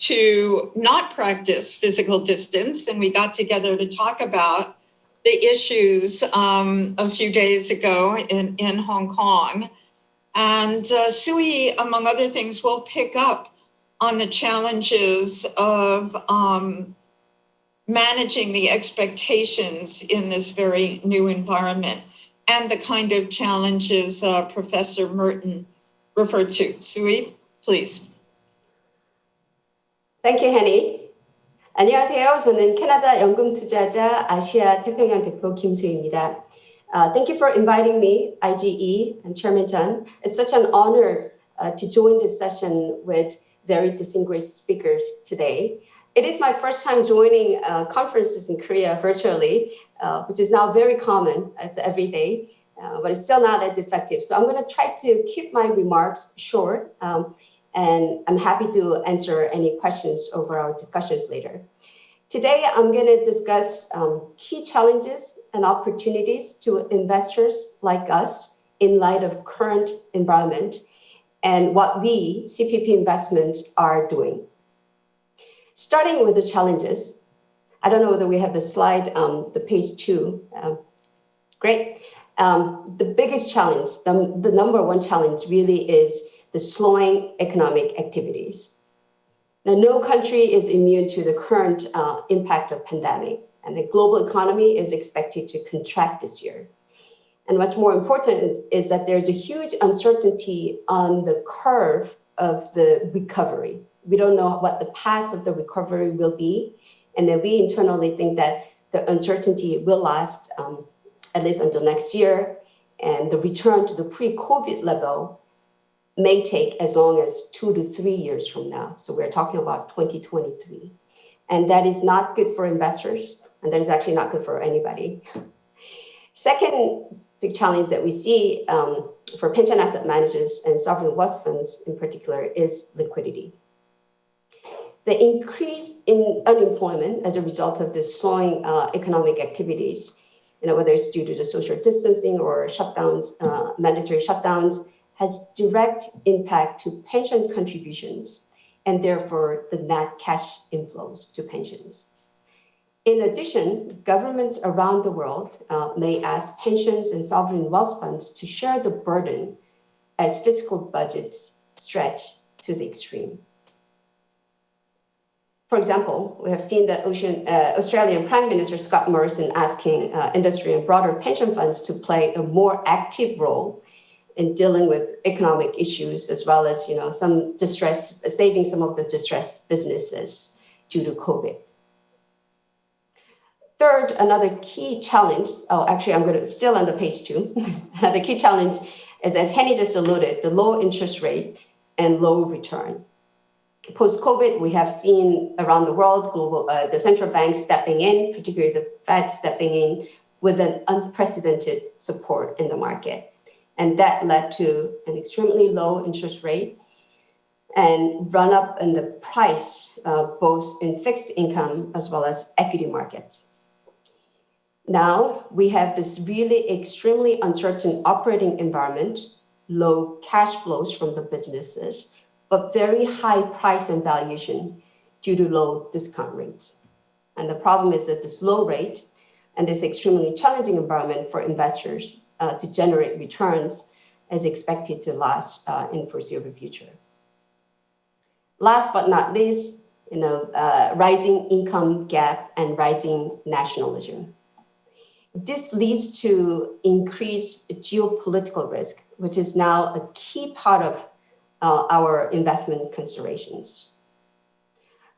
to not practice physical distance, and we got together to talk about the issues a few days ago in Hong Kong. And Sui, among other things, will pick up on the challenges of managing the expectations in this very new environment and the kind of challenges Professor Merton referred to. Sui, please. Thank you, Henny. 안녕하세요. 저는 캐나다 연금투자자 아시아 태평양 대표 김수희입니다. Thank you for inviting me, IGE and Chairman Chen. It's such an honor to join this session with very distinguished speakers today. It is my first time joining conferences in Korea virtually, which is now very common. It's every day, but it's still not as effective. So I'm going to try to keep my remarks short, and I'm happy to answer any questions over our discussions later. Today, I'm going to discuss key challenges and opportunities to investors like us in light of current environment and what we, CPP Investments, are doing. Starting with the challenges, I don't know whether we have the slide, the page 2. Great. The biggest challenge, the number one challenge really is the slowing economic activities. Now, no country is immune to the current impact of pandemic, and the global economy is expected to contract this year. And what's more important is that there's a huge uncertainty on the curve of the recovery. We don't know what the path of the recovery will be, and then we internally think that the uncertainty will last at least until next year, and the return to the pre-COVID level may take as long as 2 to 3 years from now. So we're talking about 2023. And that is not good for investors, and that is actually not good for anybody. Second big challenge that we see for pension asset managers and sovereign wealth funds in particular is liquidity. The increase in unemployment as a result of the slowing economic activities, whether it's due to the social distancing or shutdowns, mandatory shutdowns, has direct impact to pension contributions and therefore the net cash inflows to pensions. In addition, governments around the world may ask pensions and sovereign wealth funds to share the burden as fiscal budgets stretch to the extreme. For example, we have seen that Australian Prime Minister Scott Morrison asking industry and broader pension funds to play a more active role in dealing with economic issues, as well as some distress, saving some of the distressed businesses due to COVID. Third, another key challenge, I'm going to still on the page 2. The key challenge is, as Henny just alluded, the low interest rate and low return. Post-COVID, we have seen around the world the central banks stepping in, particularly the Fed stepping in with an unprecedented support in the market. And that led to an extremely low interest rate and run up in the price, both in fixed income as well as equity markets. Now we have this really extremely uncertain operating environment, low cash flows from the businesses, but very high price and valuation due to low discount rates. And the problem is that this low rate and this extremely challenging environment for investors to generate returns is expected to last in foreseeable future. Last but not least, rising income gap and rising nationalism. This leads to increased geopolitical risk, which is now a key part of our investment considerations.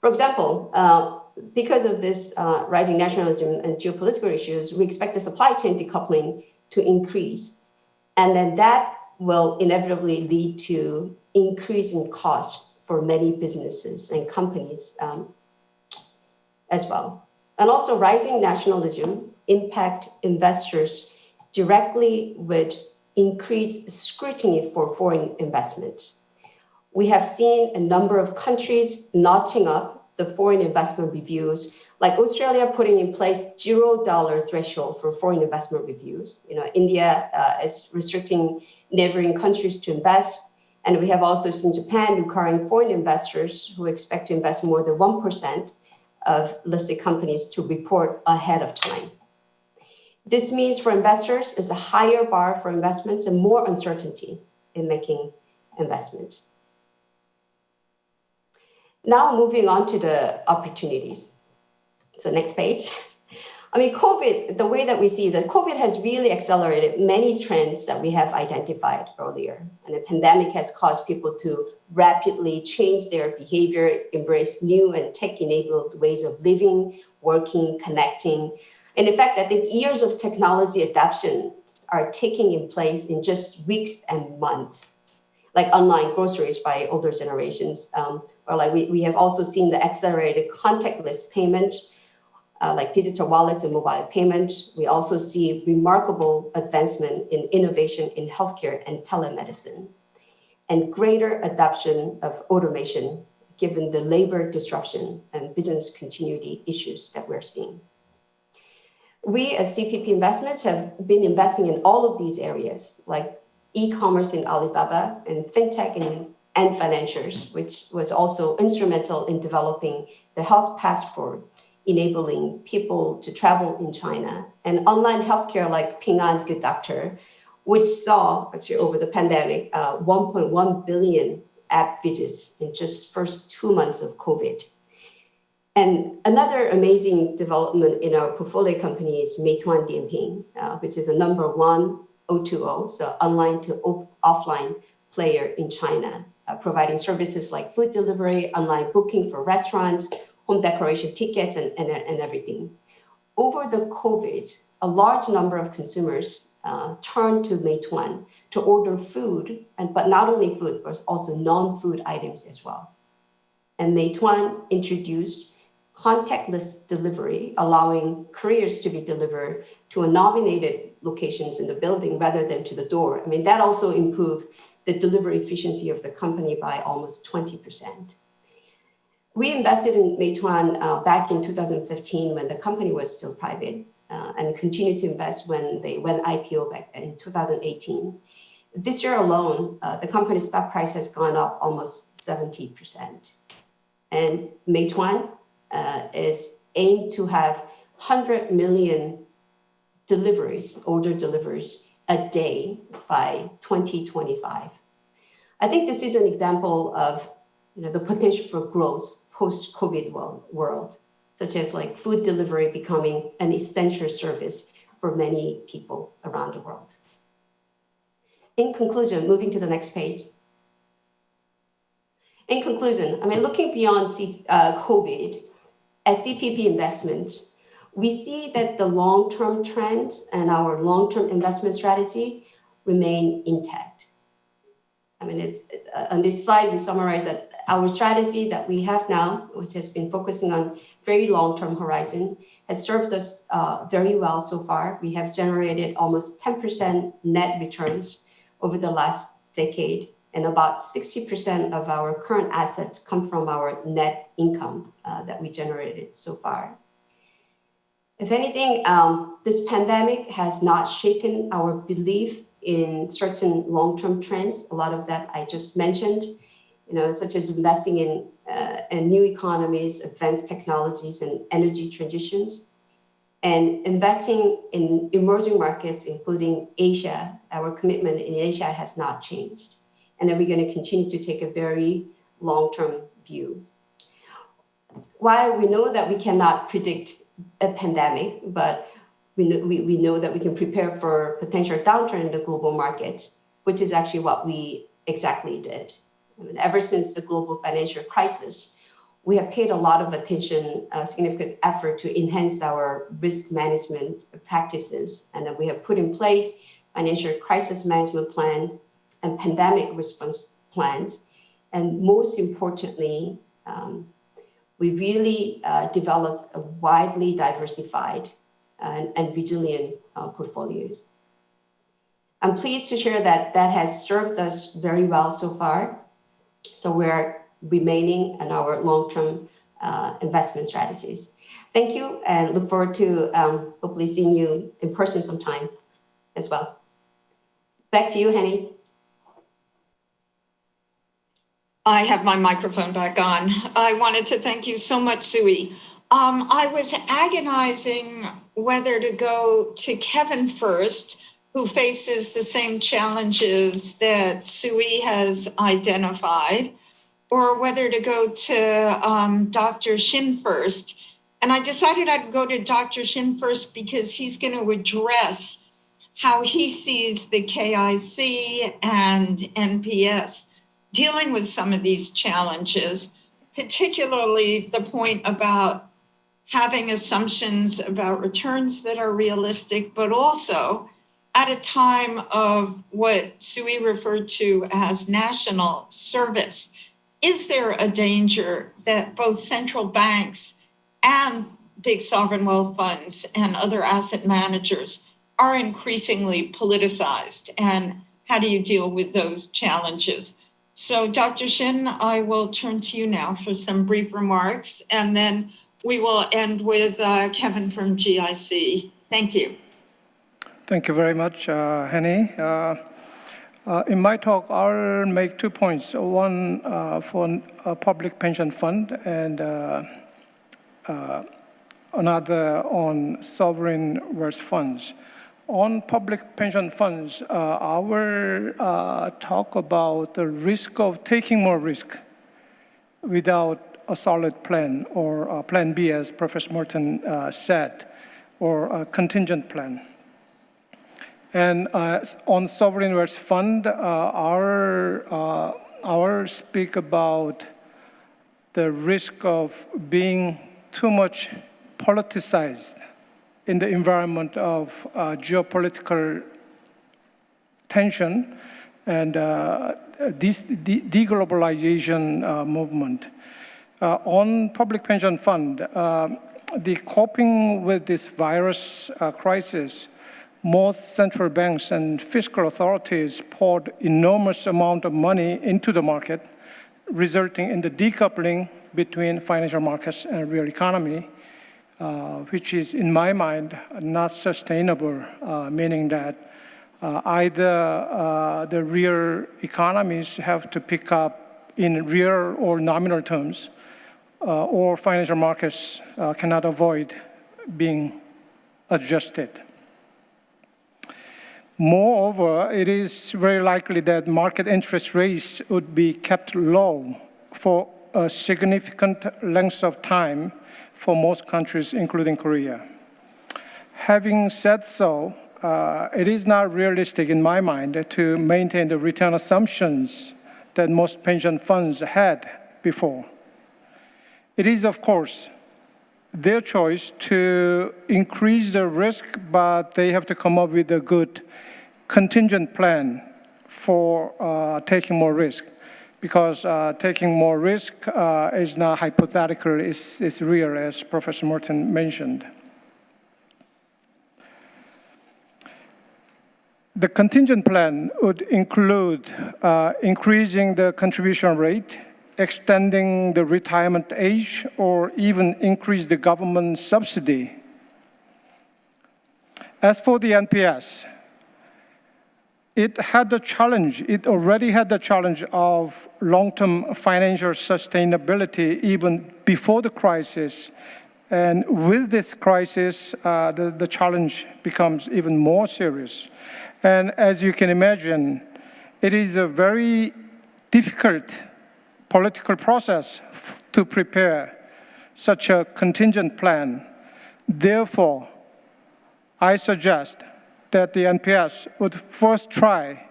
For example, because of this rising nationalism and geopolitical issues, we expect the supply chain decoupling to increase. And then that will inevitably lead to increasing costs for many businesses and companies as well. And also rising nationalism impact investors directly with increased scrutiny for foreign investment. We have seen a number of countries notching up the foreign investment reviews, like Australia putting in place $0 threshold for foreign investment reviews. India is restricting neighboring countries to invest. And we have also seen Japan requiring foreign investors who expect to invest more than 1% of listed companies to report ahead of time. This means for investors is a higher bar for investments and more uncertainty in making investments. Now moving on to the opportunities. So next page. COVID, the way that we see that COVID has really accelerated many trends that we have identified earlier. And the pandemic has caused people to rapidly change their behavior, embrace new and tech-enabled ways of living, working, connecting. And in fact, I think years of technology adoption are taking place in just weeks and months, like online groceries by older generations. Or like we have also seen the accelerated contactless payment, like digital wallets and mobile payment. We also see remarkable advancement in innovation in healthcare and telemedicine, and greater adoption of automation given the labor disruption and business continuity issues that we're seeing. We as CPP Investments have been investing in all of these areas, like e-commerce in Alibaba and fintech and financials, which was also instrumental in developing the health passport, enabling people to travel in China, and online healthcare like Ping An Good Doctor, which saw actually over the pandemic 1.1 billion app visits in just first 2 months of COVID. And another amazing development in our portfolio company is Meituan Dianping, which is a number 1 O2O, so online to offline player in China, providing services like food delivery, online booking for restaurants, home decoration tickets, and everything. Over the COVID, a large number of consumers turned to Meituan to order food, but not only food, but also non-food items as well. And Meituan introduced contactless delivery, allowing couriers to be delivered to a nominated locations in the building rather than to the door. That also improved the delivery efficiency of the company by almost 20%. We invested in Meituan back in 2015 when the company was still private, and continued to invest when they went IPO back in 2018. This year alone, the company's stock price has gone up almost 70%. And Meituan is aimed to have 100 million order deliveries a day by 2025. I think this is an example of the potential for growth post-COVID world, such as like food delivery becoming an essential service for many people around the world. In conclusion, moving to the next page. In conclusion, looking beyond COVID, at CPP Investments, we see that the long-term trends and our long-term investment strategy remain intact. I mean, it's, on this slide, we summarize that our strategy that we have now, which has been focusing on very long-term horizon, has served us very well so far. We have generated almost 10% net returns over the last decade, and about 60% of our current assets come from our net income that we generated so far. If anything, this pandemic has not shaken our belief in certain long-term trends. A lot of that I just mentioned, such as investing in new economies, advanced technologies, and energy transitions, and investing in emerging markets, including Asia. Our commitment in Asia has not changed, and then we're going to continue to take a very long-term view. While we know that we cannot predict a pandemic, but we know that we can prepare for potential downturn in the global markets, which is actually what we exactly did. I mean, ever since the global financial crisis, we have paid a lot of attention, significant effort to enhance our risk management practices, and that we have put in place financial crisis management plan and pandemic response plans. And most importantly, we really developed a widely diversified and resilient portfolios. I'm pleased to share that that has served us very well so far. So we're remaining in our long-term investment strategies. Thank you, and look forward to hopefully seeing you in person sometime as well. Back to you, Henny. I have my microphone back on. I wanted to thank you so much, Sui. I was agonizing whether to go to Kevin first, who faces the same challenges that Sui has identified, or whether to go to Dr. Shin first. And I decided I'd go to Dr. Shin first because he's going to address how he sees the KIC and NPS dealing with some of these challenges, particularly the point about having assumptions about returns that are realistic, but also at a time of what Sui referred to as national service. Is there a danger that both central banks and big sovereign wealth funds and other asset managers are increasingly politicized? And how do you deal with those challenges? So Dr. Shin, I will turn to you now for some brief remarks, and then we will end with Kevin from GIC. Thank you. Thank you very much, Henny. In my talk, I'll make 2 points. One for a public pension fund, and another on sovereign wealth funds. On public pension funds, our talk about the risk of taking more risk without a solid plan, or a plan B, as Professor Morton said, or a contingent plan. And on sovereign wealth fund, our speak about the risk of being too much politicized in the environment of geopolitical tension and this deglobalization movement. On public pension fund, the coping with this virus crisis, most central banks and fiscal authorities poured enormous amount of money into the market, resulting in the decoupling between financial markets and real economy, which is, in my mind, not sustainable, meaning that either the real economies have to pick up in real or nominal terms, or financial markets cannot avoid being adjusted. Moreover, it is very likely that market interest rates would be kept low for a significant length of time for most countries, including Korea. Having said so, it is not realistic in my mind to maintain the return assumptions that most pension funds had before. It is, of course, their choice to increase the risk, but they have to come up with a good contingent plan for taking more risk. Because taking more risk is not hypothetical, it's real, as Professor Merton mentioned. The contingent plan would include increasing the contribution rate, extending the retirement age, or even increase the government subsidy. As for the NPS, it already had the challenge of long-term financial sustainability even before the crisis. And with this crisis, the challenge becomes even more serious. And as you can imagine, it is a very difficult political process to prepare such a contingent plan. Therefore, I suggest that the NPS would first try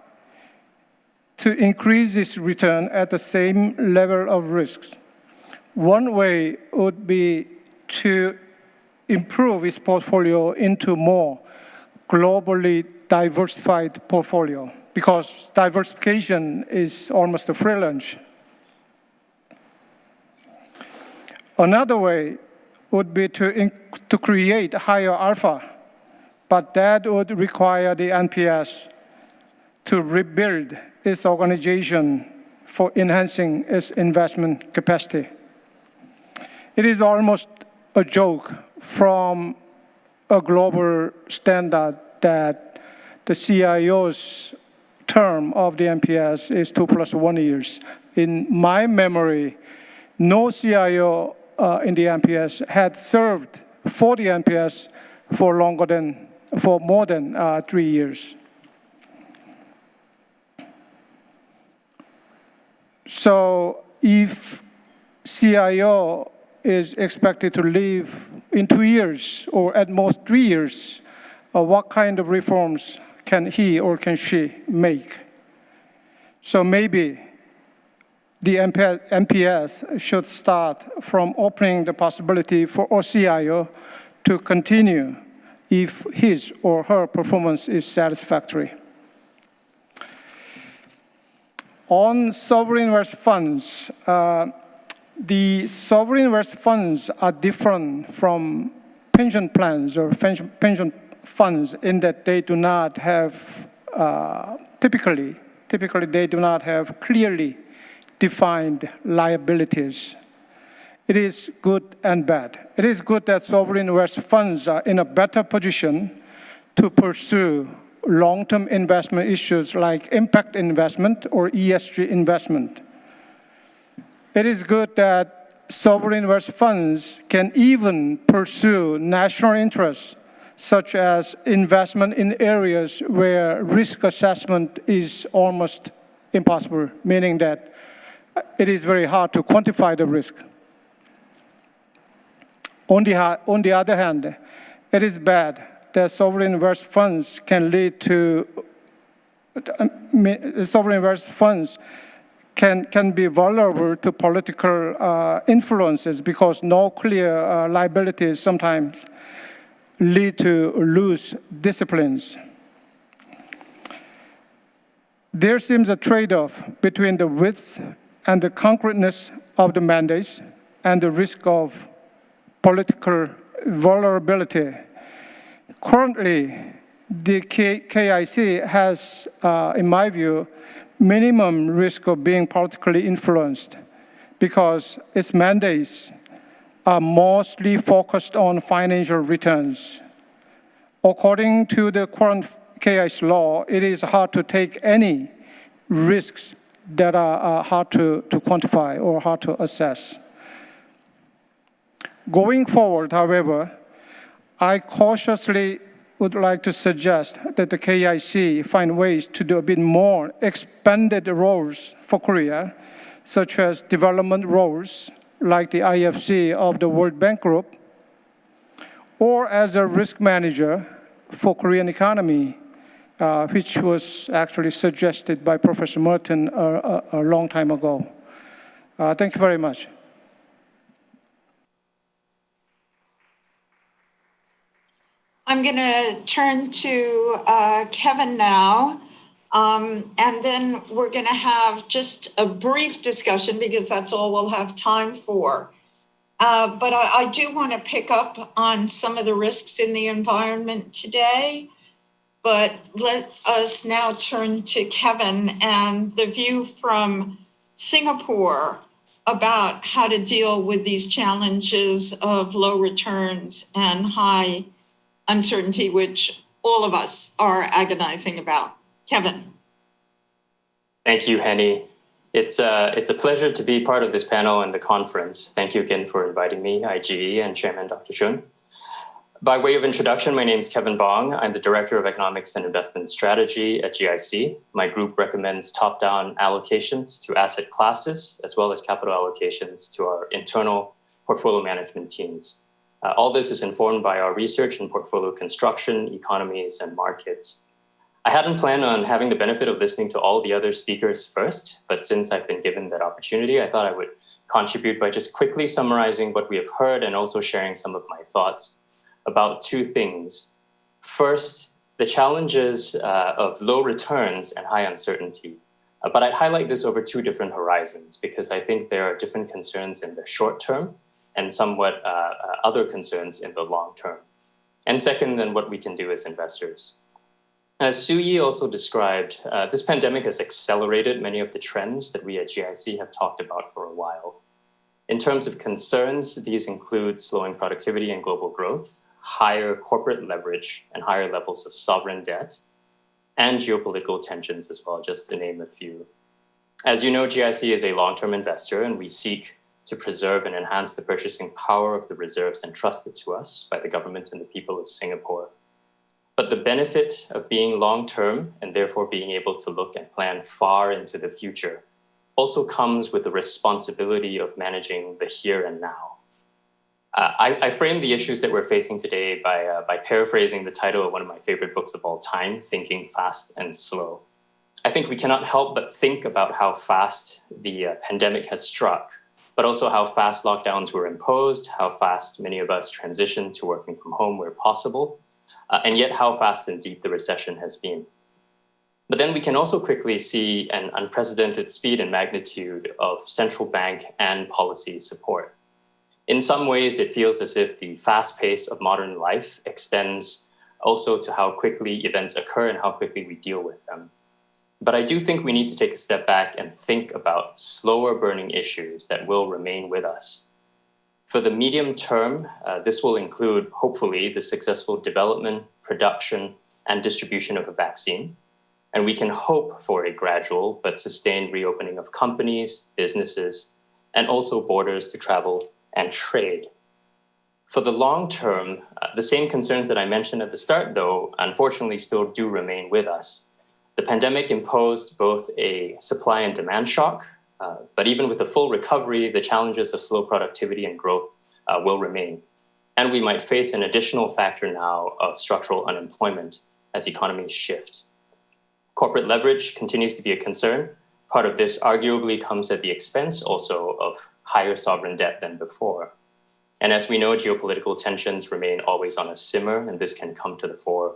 to increase its return at the same level of risks. One way would be to improve its portfolio into more globally diversified portfolio, because diversification is almost a free lunch. Another way would be to create higher alpha, but that would require the NPS to rebuild its organization for enhancing its investment capacity. It is almost a joke from a global standard that the CIO's term of the NPS is 2 + 1 years. In my memory, no CIO in the NPS had served for the NPS for more than 3 years. So if CIO is expected to leave in 2 years or at most 3 years, what kind of reforms can he or can she make? So maybe the NPS should start from opening the possibility for a CIO to continue if his or her performance is satisfactory. On sovereign wealth funds, the sovereign wealth funds are different from pension plans or pension funds in that they do not have, typically they do not have clearly defined liabilities. It is good and bad. It is good that sovereign wealth funds are in a better position to pursue long-term investment issues like impact investment or ESG investment. It is good that sovereign wealth funds can even pursue national interests, such as investment in areas where risk assessment is almost impossible, meaning that it is very hard to quantify the risk. On the other hand, it is bad that sovereign wealth funds can lead to, sovereign wealth funds can be vulnerable to political influences because no clear liabilities sometimes lead to loose disciplines. There seems a trade-off between the width and the concreteness of the mandates and the risk of political vulnerability. Currently, the KIC has, in my view, minimum risk of being politically influenced because its mandates are mostly focused on financial returns. According to the current KIC law, it is hard to take any risks that are hard to quantify or hard to assess. Going forward, however, I cautiously would like to suggest that the KIC find ways to do a bit more expanded roles for Korea, such as development roles, like the IFC of the World Bank Group, or as a risk manager for Korean economy, which was actually suggested by Professor Merton a long time ago. Thank you very much. I'm going to turn to Kevin now, and then we're going to have just a brief discussion because that's all we'll have time for. But I do want to pick up on some of the risks in the environment today. But let us now turn to Kevin and the view from Singapore about how to deal with these challenges of low returns and high uncertainty, which all of us are agonizing about. Kevin. Thank you, Henny. It's a pleasure to be part of this panel and the conference. Thank you again for inviting me, IGE and Chairman Dr. Shun. By way of introduction, my name is Kevin Bong. I'm the Director of Economics and Investment Strategy at GIC. My group recommends top-down allocations to asset classes, as well as capital allocations to our internal portfolio management teams. All this is informed by our research in portfolio construction, economies, and markets. I hadn't planned on having the benefit of listening to all the other speakers first, but since I've been given that opportunity, I thought I would contribute by just quickly summarizing what we have heard and also sharing some of my thoughts about two things. First, the challenges of low returns and high uncertainty. But I'd highlight this over two different horizons because I think there are different concerns in the short term and somewhat other concerns in the long term. And second, then what we can do as investors. As Soo-Yi also described, this pandemic has accelerated many of the trends that we at GIC have talked about for a while. In terms of concerns, these include slowing productivity and global growth, higher corporate leverage and higher levels of sovereign debt, and geopolitical tensions as well, just to name a few. As you know, GIC is a long-term investor, and we seek to preserve and enhance the purchasing power of the reserves entrusted to us by the government and the people of Singapore. But the benefit of being long-term and therefore being able to look and plan far into the future also comes with the responsibility of managing the here and now. I framed the issues that we're facing today by paraphrasing the title of one of my favorite books of all time, Thinking Fast and Slow. I think we cannot help but think about how fast the pandemic has struck, but also how fast lockdowns were imposed, how fast many of us transitioned to working from home where possible, and yet how fast indeed the recession has been. But then we can also quickly see an unprecedented speed and magnitude of central bank and policy support. In some ways, it feels as if the fast pace of modern life extends also to how quickly events occur and how quickly we deal with them. But I do think we need to take a step back and think about slower burning issues that will remain with us. For the medium term, this will include, hopefully, the successful development, production, and distribution of a vaccine. And we can hope for a gradual but sustained reopening of companies, businesses, and also borders to travel and trade. For the long term, the same concerns that I mentioned at the start, though, unfortunately still do remain with us. The pandemic imposed both a supply and demand shock, but even with the full recovery, the challenges of slow productivity and growth will remain. And we might face an additional factor now of structural unemployment as economies shift. Corporate leverage continues to be a concern. Part of this arguably comes at the expense also of higher sovereign debt than before. And as we know, geopolitical tensions remain always on a simmer, and this can come to the fore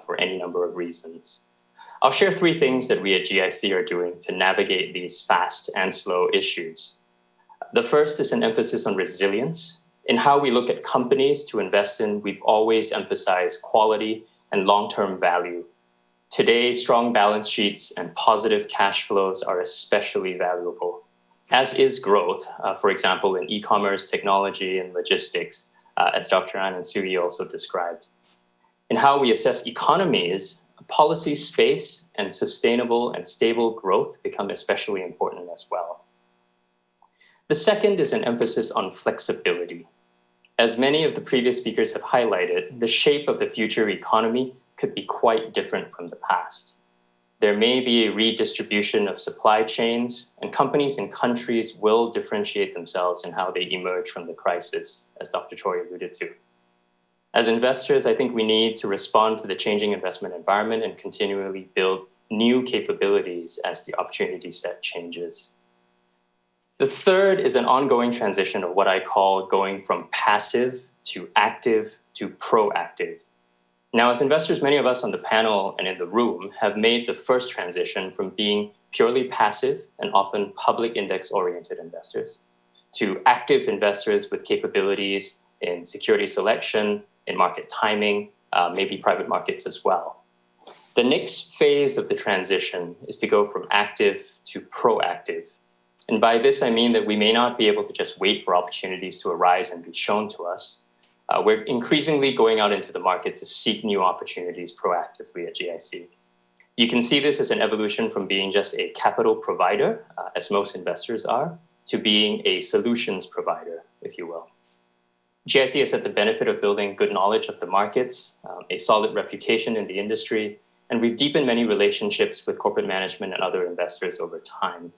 for any number of reasons. I'll share three things that we at GIC are doing to navigate these fast and slow issues. The first is an emphasis on resilience. In how we look at companies to invest in, we've always emphasized quality and long-term value. Today, strong balance sheets and positive cash flows are especially valuable, as is growth, for example, in e-commerce, technology, and logistics, as Dr. An and Soo-Yi also described. In how we assess economies, policy space and sustainable and stable growth become especially important as well. The second is an emphasis on flexibility. As many of the previous speakers have highlighted, the shape of the future economy could be quite different from the past. There may be a redistribution of supply chains, and companies and countries will differentiate themselves in how they emerge from the crisis, as Dr. Choi alluded to. As investors, I think we need to respond to the changing investment environment and continually build new capabilities as the opportunity set changes. The third is an ongoing transition of what I call going from passive to active to proactive. Now, as investors, many of us on the panel and in the room have made the first transition from being purely passive and often public index-oriented investors to active investors with capabilities in security selection, in market timing, maybe private markets as well. The next phase of the transition is to go from active to proactive. And by this, I mean that we may not be able to just wait for opportunities to arise and be shown to us. We're increasingly going out into the market to seek new opportunities proactively at GIC. You can see this as an evolution from being just a capital provider, as most investors are, to being a solutions provider, if you will. GIC has had the benefit of building good knowledge of the markets, a solid reputation in the industry, and we've deepened many relationships with corporate management and other investors over time.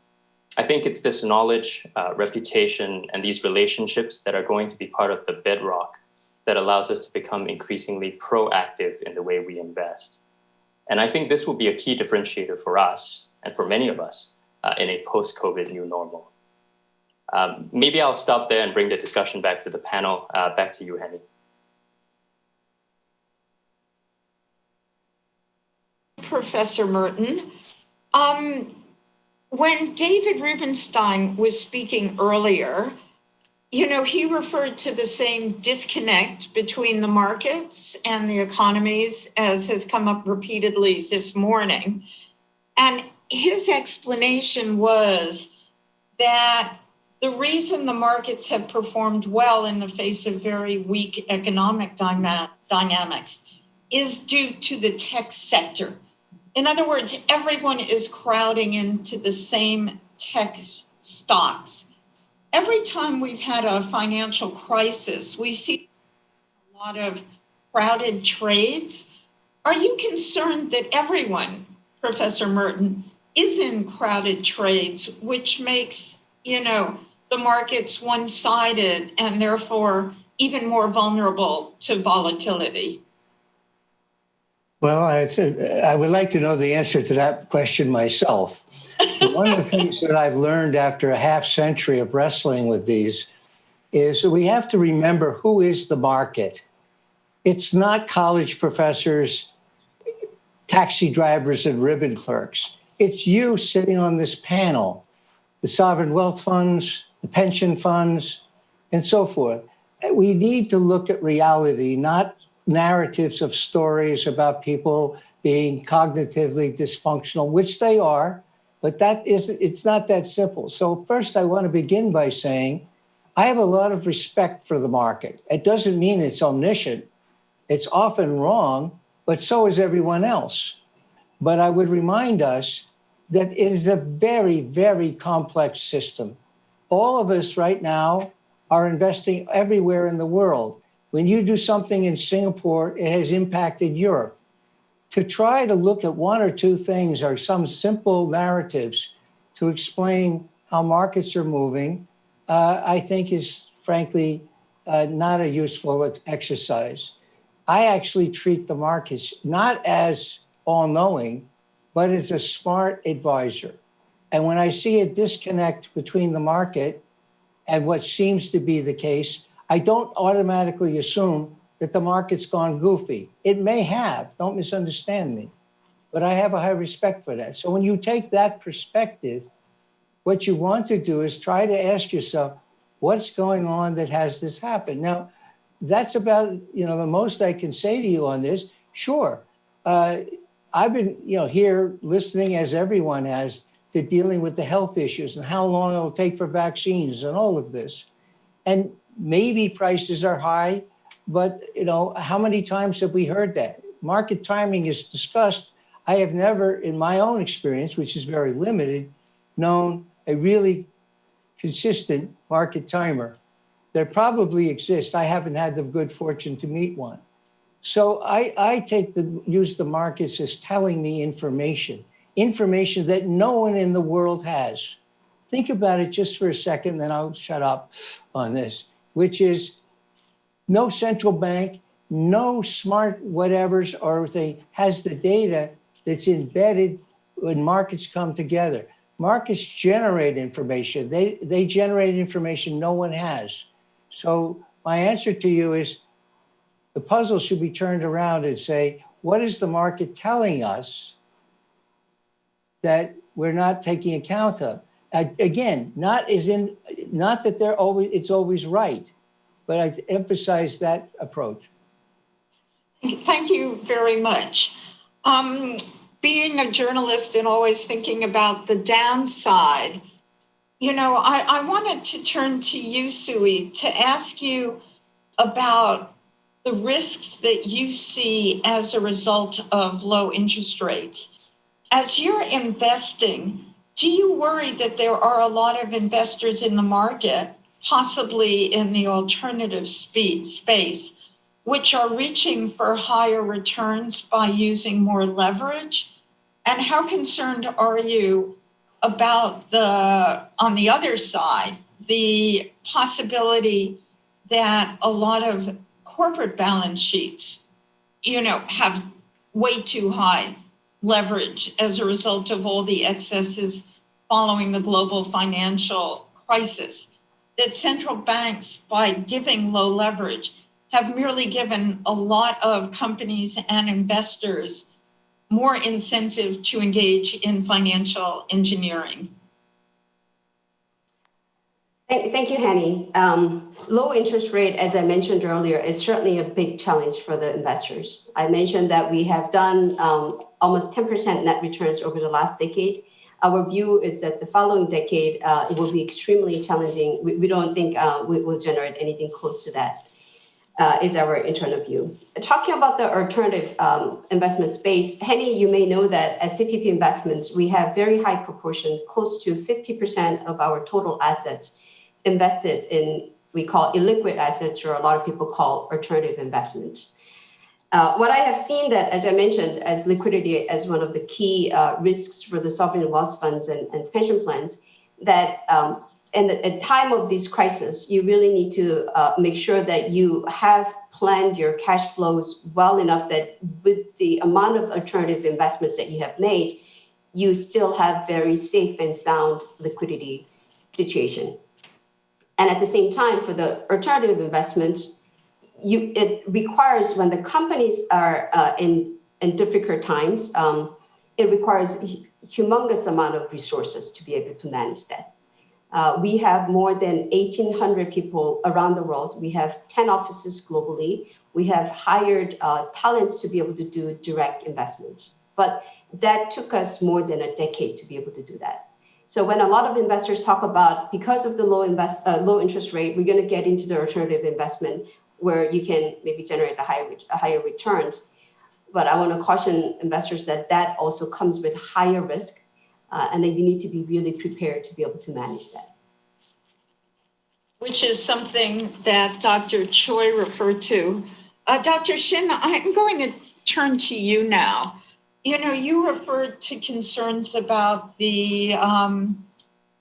I think it's this knowledge, reputation, and these relationships that are going to be part of the bedrock that allows us to become increasingly proactive in the way we invest. And I think this will be a key differentiator for us and for many of us in a post-COVID new normal. Maybe I'll stop there and bring the discussion back to the panel. Back to you, Henny. Professor Merton. When David Rubenstein was speaking earlier, you know, he referred to the same disconnect between the markets and the economies as has come up repeatedly this morning. And his explanation was that the reason the markets have performed well in the face of very weak economic dynamics is due to the tech sector. In other words, everyone is crowding into the same tech stocks. Every time we've had a financial crisis, we see a lot of crowded trades. Are you concerned that everyone, Professor Merton, is in crowded trades, which makes, you know, the markets one-sided and therefore even more vulnerable to volatility? Well, I would like to know the answer to that question myself. One of the things that I've learned after a half century of wrestling with these is that we have to remember who is the market. It's not college professors, taxi drivers, and ribbon clerks. It's you sitting on this panel, the sovereign wealth funds, the pension funds, and so forth. We need to look at reality, not narratives of stories about people being cognitively dysfunctional, which they are, but it's not that simple. So first, I want to begin by saying I have a lot of respect for the market. It doesn't mean it's omniscient. It's often wrong, but so is everyone else. But I would remind us that it is a very, very complex system. All of us right now are investing everywhere in the world. When you do something in Singapore, it has impacted Europe. To try to look at one or two things or some simple narratives to explain how markets are moving, I think is frankly not a useful exercise. I actually treat the markets not as all-knowing, but as a smart advisor. And when I see a disconnect between the market and what seems to be the case, I don't automatically assume that the market's gone goofy. It may have, don't misunderstand me, but I have a high respect for that. So when you take that perspective, what you want to do is try to ask yourself, what's going on that has this happen? Now, that's about, the most I can say to you on this. Sure, I've been, here listening, as everyone has, to dealing with the health issues and how long it'll take for vaccines and all of this. And maybe prices are high, but how many times have we heard that? Market timing is discussed. I have never, in my own experience, which is very limited, known a really consistent market timer. There probably exists. I haven't had the good fortune to meet one. So I use the markets as telling me information that no one in the world has. Think about it just for a second, then I'll shut up on this, which is no central bank, no smart whatevers or thing has the data that's embedded when markets come together. Markets generate information. They generate information no one has. So my answer to you is, The puzzle should be turned around and say, what is the market telling us that we're not taking account of? Again, not that it's always right, but I emphasize that approach. Thank you very much. Being a journalist and always thinking about the downside, I wanted to turn to you, Sui, to ask you about the risks that you see as a result of low interest rates. As you're investing, do you worry that there are a lot of investors in the market, possibly in the alternative space, which are reaching for higher returns by using more leverage? And how concerned are you about on the other side, the possibility that a lot of corporate balance sheets, have way too high leverage as a result of all the excesses following the global financial crisis, that central banks, by giving low leverage, have merely given a lot of companies and investors more incentive to engage in financial engineering? Thank you, Henny. Low interest rate, as I mentioned earlier, is certainly a big challenge for the investors. I mentioned that we have done almost 10% net returns over the last decade. Our view is that the following decade, it will be extremely challenging. We don't think we will generate anything close to that, is our internal view. Talking about the alternative investment space, Henny, you may know that as CPP Investments, we have very high proportion, close to 50% of our total assets invested in, we call illiquid assets, or a lot of people call alternative investments. What I have seen that, as I mentioned, as liquidity as one of the key risks for the sovereign wealth funds and pension plans, that at the time of this crisis, you really need to make sure that you have planned your cash flows well enough that with the amount of alternative investments that you have made, you still have very safe and sound liquidity situation. And at the same time, for the alternative investments, it requires, when the companies are in difficult times, it requires humongous amount of resources to be able to manage that. We have more than 1,800 people around the world. We have 10 offices globally. We have hired talents to be able to do direct investments. But that took us more than a decade to be able to do that. So when a lot of investors talk about, because of the low interest rate, we're going to get into the alternative investment where you can maybe generate a higher returns. But I want to caution investors that that also comes with higher risk, and that you need to be really prepared to be able to manage that. Which is something that Dr. Choi referred to. Dr. Shin, I'm going to turn to you now. You referred to concerns about the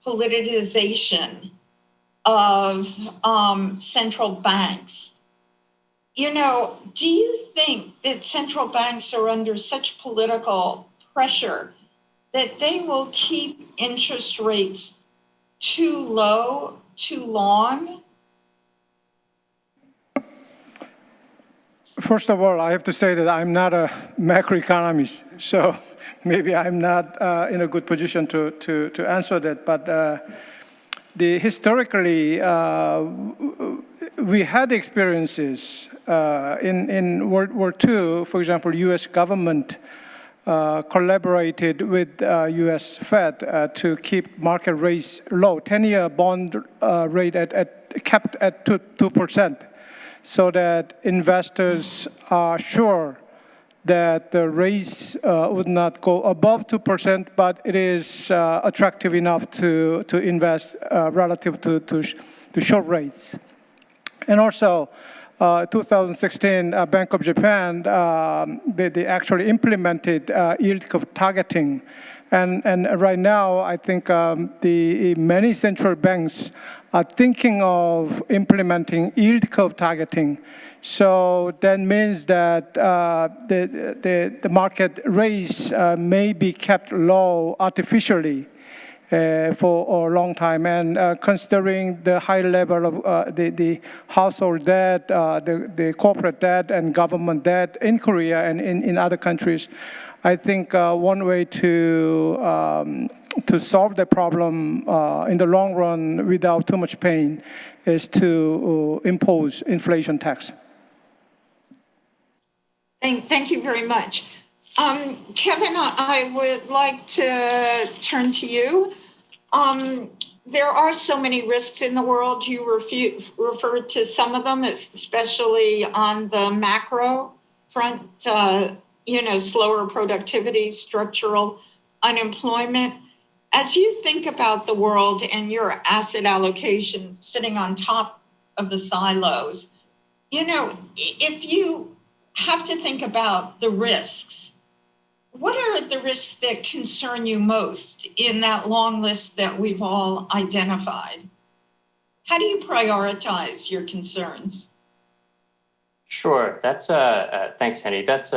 politicization of central banks. Do you think that central banks are under such political pressure that they will keep interest rates too low, too long? First of all, I have to say that I'm not a macroeconomist, so maybe I'm not in a good position to answer that. But historically, we had experiences in World War II. For example, U.S. government collaborated with U.S. Fed to keep market rates low. 10-year bond rate kept at 2%. So that investors are sure that the rates would not go above 2%, but it is attractive enough to invest relative to short rates. And also, 2016, Bank of Japan, they actually implemented yield curve targeting. And right now, I think the many central banks are thinking of implementing yield curve targeting. So that means that the market rates may be kept low artificially. for a long time. And considering the high level of the household debt, the corporate debt and government debt in Korea and in other countries, I think one way to solve the problem in the long run without too much pain is to impose inflation tax. Thank you very much. Kevin, I would like to turn to you. There are so many risks in the world. You referred to some of them, especially on the macro front, slower productivity, structural unemployment. As you think about the world and your asset allocation sitting on top of the silos, if you have to think about the risks, what are the risks that concern you most in that long list that we've all identified? How do you prioritize your concerns? Sure. That's thanks, Henny. It's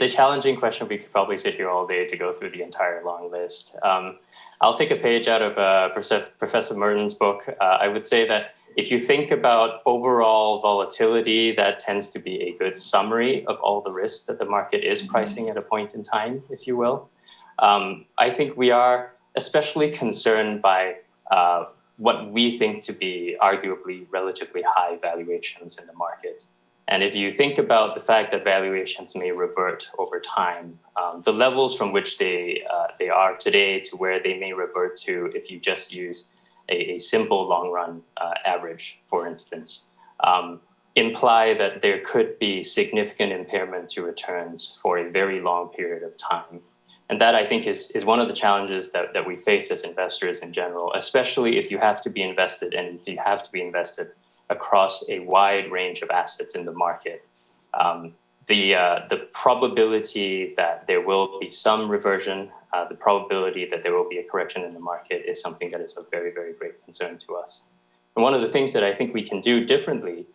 a challenging question. We could probably sit here all day to go through the entire long list. I'll take a page out of Professor Merton's book. I would say that if you think about overall volatility, that tends to be a good summary of all the risks that the market is pricing at a point in time, if you will. I think we are especially concerned by what we think to be arguably relatively high valuations in the market. And if you think about the fact that valuations may revert over time, the levels from which they are today to where they may revert to if you just use a simple long-run average, for instance, imply that there could be significant impairment to returns for a very long period of time. And that, I think, is one of the challenges that we face as investors in general, especially if you have to be invested and if you have to be invested across a wide range of assets in the market. The probability that there will be some reversion, the probability that there will be a correction in the market is something that is of very, very great concern to us. And one of the things that I think we can do differently,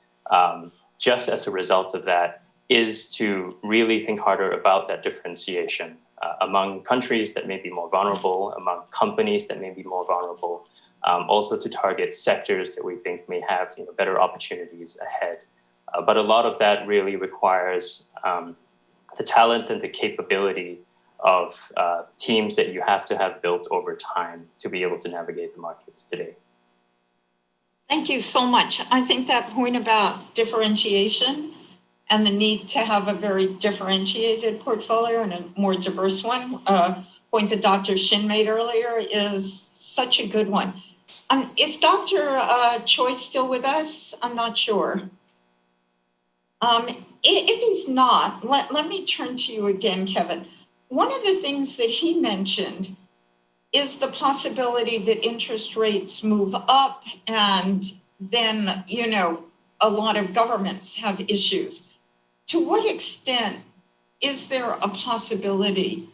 just as a result of that, is to really think harder about that differentiation among countries that may be more vulnerable, among companies that may be more vulnerable, also to target sectors that we think may have better opportunities ahead. But a lot of that really requires the talent and the capability of teams that you have to have built over time to be able to navigate the markets today. Thank you so much. I think that point about differentiation and the need to have a very differentiated portfolio and a more diverse one, point that Dr. Shin made earlier, is such a good one. Is Dr. Choi still with us? I'm not sure. If he's not, let me turn to you again, Kevin. One of the things that he mentioned is the possibility that interest rates move up and then, a lot of governments have issues. To what extent is there a possibility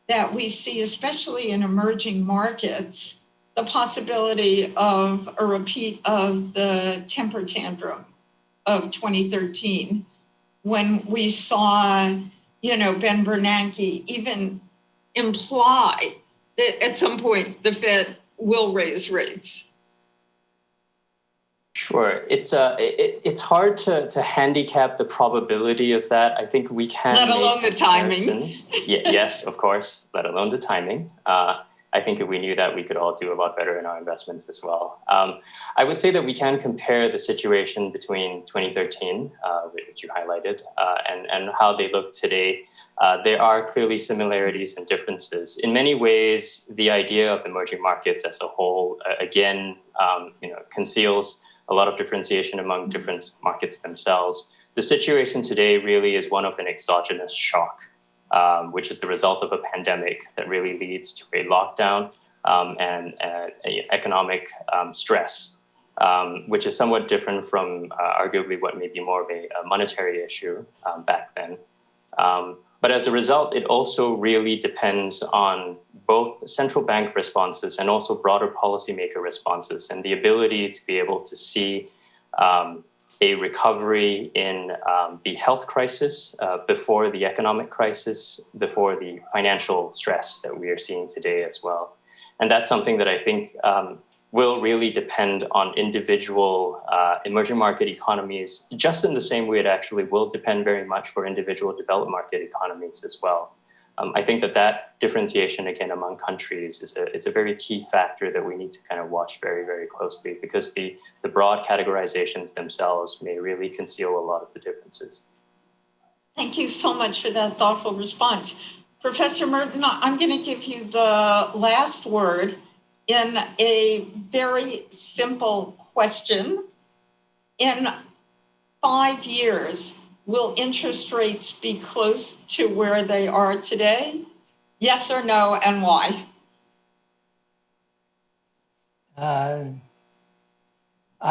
that we see, especially in emerging markets, the possibility of a repeat of the temper tantrum of 2013, when we saw, Ben Bernanke even imply that at some point the Fed will raise rates? Sure. It's hard to handicap the probability of that. I think we can let alone the timing. Yes, of course, let alone the timing. I think if we knew that, we could all do a lot better in our investments as well. I would say that we can compare the situation between 2013, which you highlighted, and how they look today. There are clearly similarities and differences. In many ways, the idea of emerging markets as a whole, again, conceals a lot of differentiation among different markets themselves. The situation today really is one of an exogenous shock, which is the result of a pandemic that really leads to a lockdown and economic stress, which is somewhat different from arguably what may be more of a monetary issue back then. But as a result, it also really depends on both central bank responses and also broader policymaker responses, and the ability to be able to see a recovery in the health crisis before the economic crisis, before the financial stress that we are seeing today as well. And that's something that I think will really depend on individual emerging market economies, just in the same way it actually will depend very much for individual developed market economies as well. I think that differentiation, again, among countries is a very key factor that we need to kind of watch very, very closely, because the broad categorizations themselves may really conceal a lot of the differences. Thank you so much for that thoughtful response. Professor Merton, I'm going to give you the last word in a very simple question. In 5 years, will interest rates be close to where they are today? Yes or no, and why? I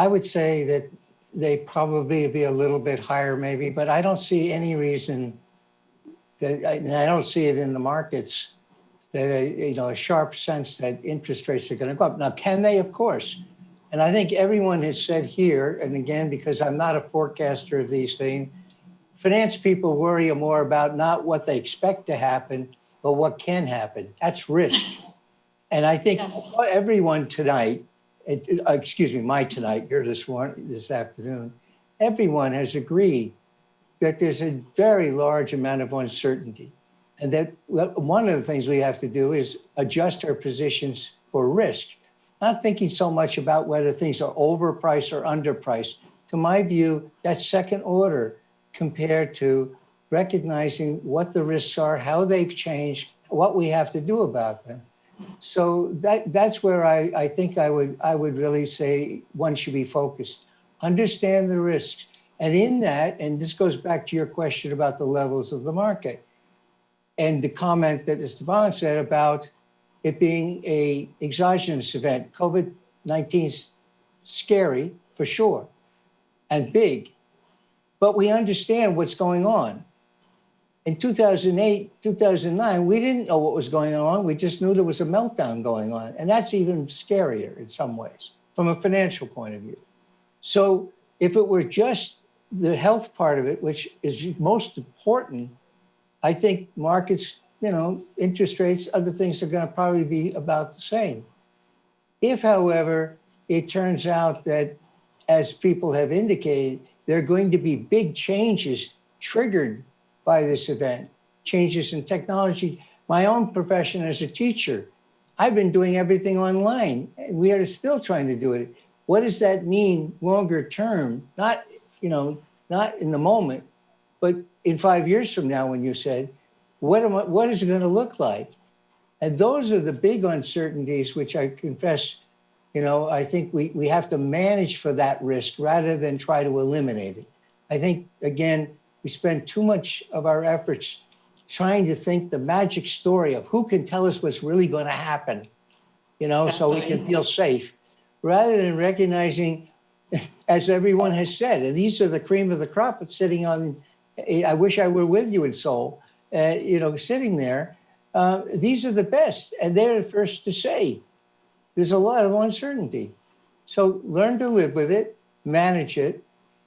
would say that they probably be a little bit higher maybe, but I don't see any reason that, and I don't see it in the markets, that a sharp sense that interest rates are going to go up. Now, can they? Of course. And I think everyone has said here, and again, because I'm not a forecaster of these things, finance people worry more about not what they expect to happen, but what can happen. That's risk. And I think everyone tonight, here this afternoon, everyone has agreed that there's a very large amount of uncertainty. And that one of the things we have to do is adjust our positions for risk, not thinking so much about whether things are overpriced or underpriced. To my view, that's second order compared to recognizing what the risks are, how they've changed, what we have to do about them. So that's where I think I would really say one should be focused. Understand the risks. And in that, and this goes back to your question about the levels of the market, and the comment that Mr. Bond said about it being an exogenous event. COVID-19 is scary, for sure, and big, but we understand what's going on. In 2008, 2009, we didn't know what was going on. We just knew there was a meltdown going on. And that's even scarier in some ways from a financial point of view. So if it were just the health part of it, which is most important, I think markets, interest rates, other things are going to probably be about the same. If, however, it turns out that, as people have indicated, there are going to be big changes triggered by this event, changes in technology. My own profession as a teacher, I've been doing everything online, and we are still trying to do it. What does that mean longer term? Not in the moment, but in 5 years from now, when you said, what is it going to look like? And those are the big uncertainties, which I confess, I think we have to manage for that risk rather than try to eliminate it. I think, again, we spend too much of our efforts trying to think the magic story of who can tell us what's really going to happen, so we can feel safe, rather than recognizing, as everyone has said, and these are the cream of the crop, it's sitting on, I wish I were with you in Seoul, sitting there. These are the best, and they're the first to say, there's a lot of uncertainty. So learn to live with it, manage it,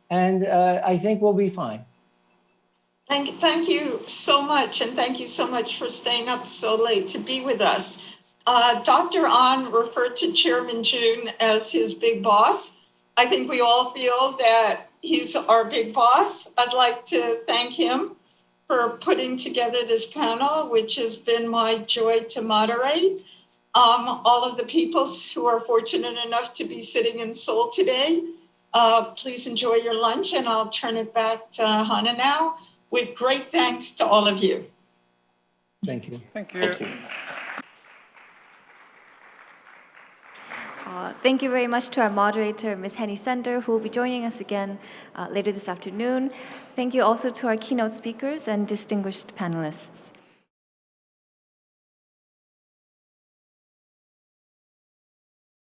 and I think we'll be fine. Thank you so much, and thank you so much for staying up so late to be with us. Dr. An referred to Chairman Jun as his big boss. I think we all feel that he's our big boss. I'd like to thank him for putting together this panel, which has been my joy to moderate. All of the people who are fortunate enough to be sitting in Seoul today, please enjoy your lunch, and I'll turn it back to Hannah now, with great thanks to all of you. Thank you. Thank you. Thank you. Thank you very much to our moderator, Ms. Henny Sender, who will be joining us again later this afternoon. Thank you also to our keynote speakers and distinguished panelists.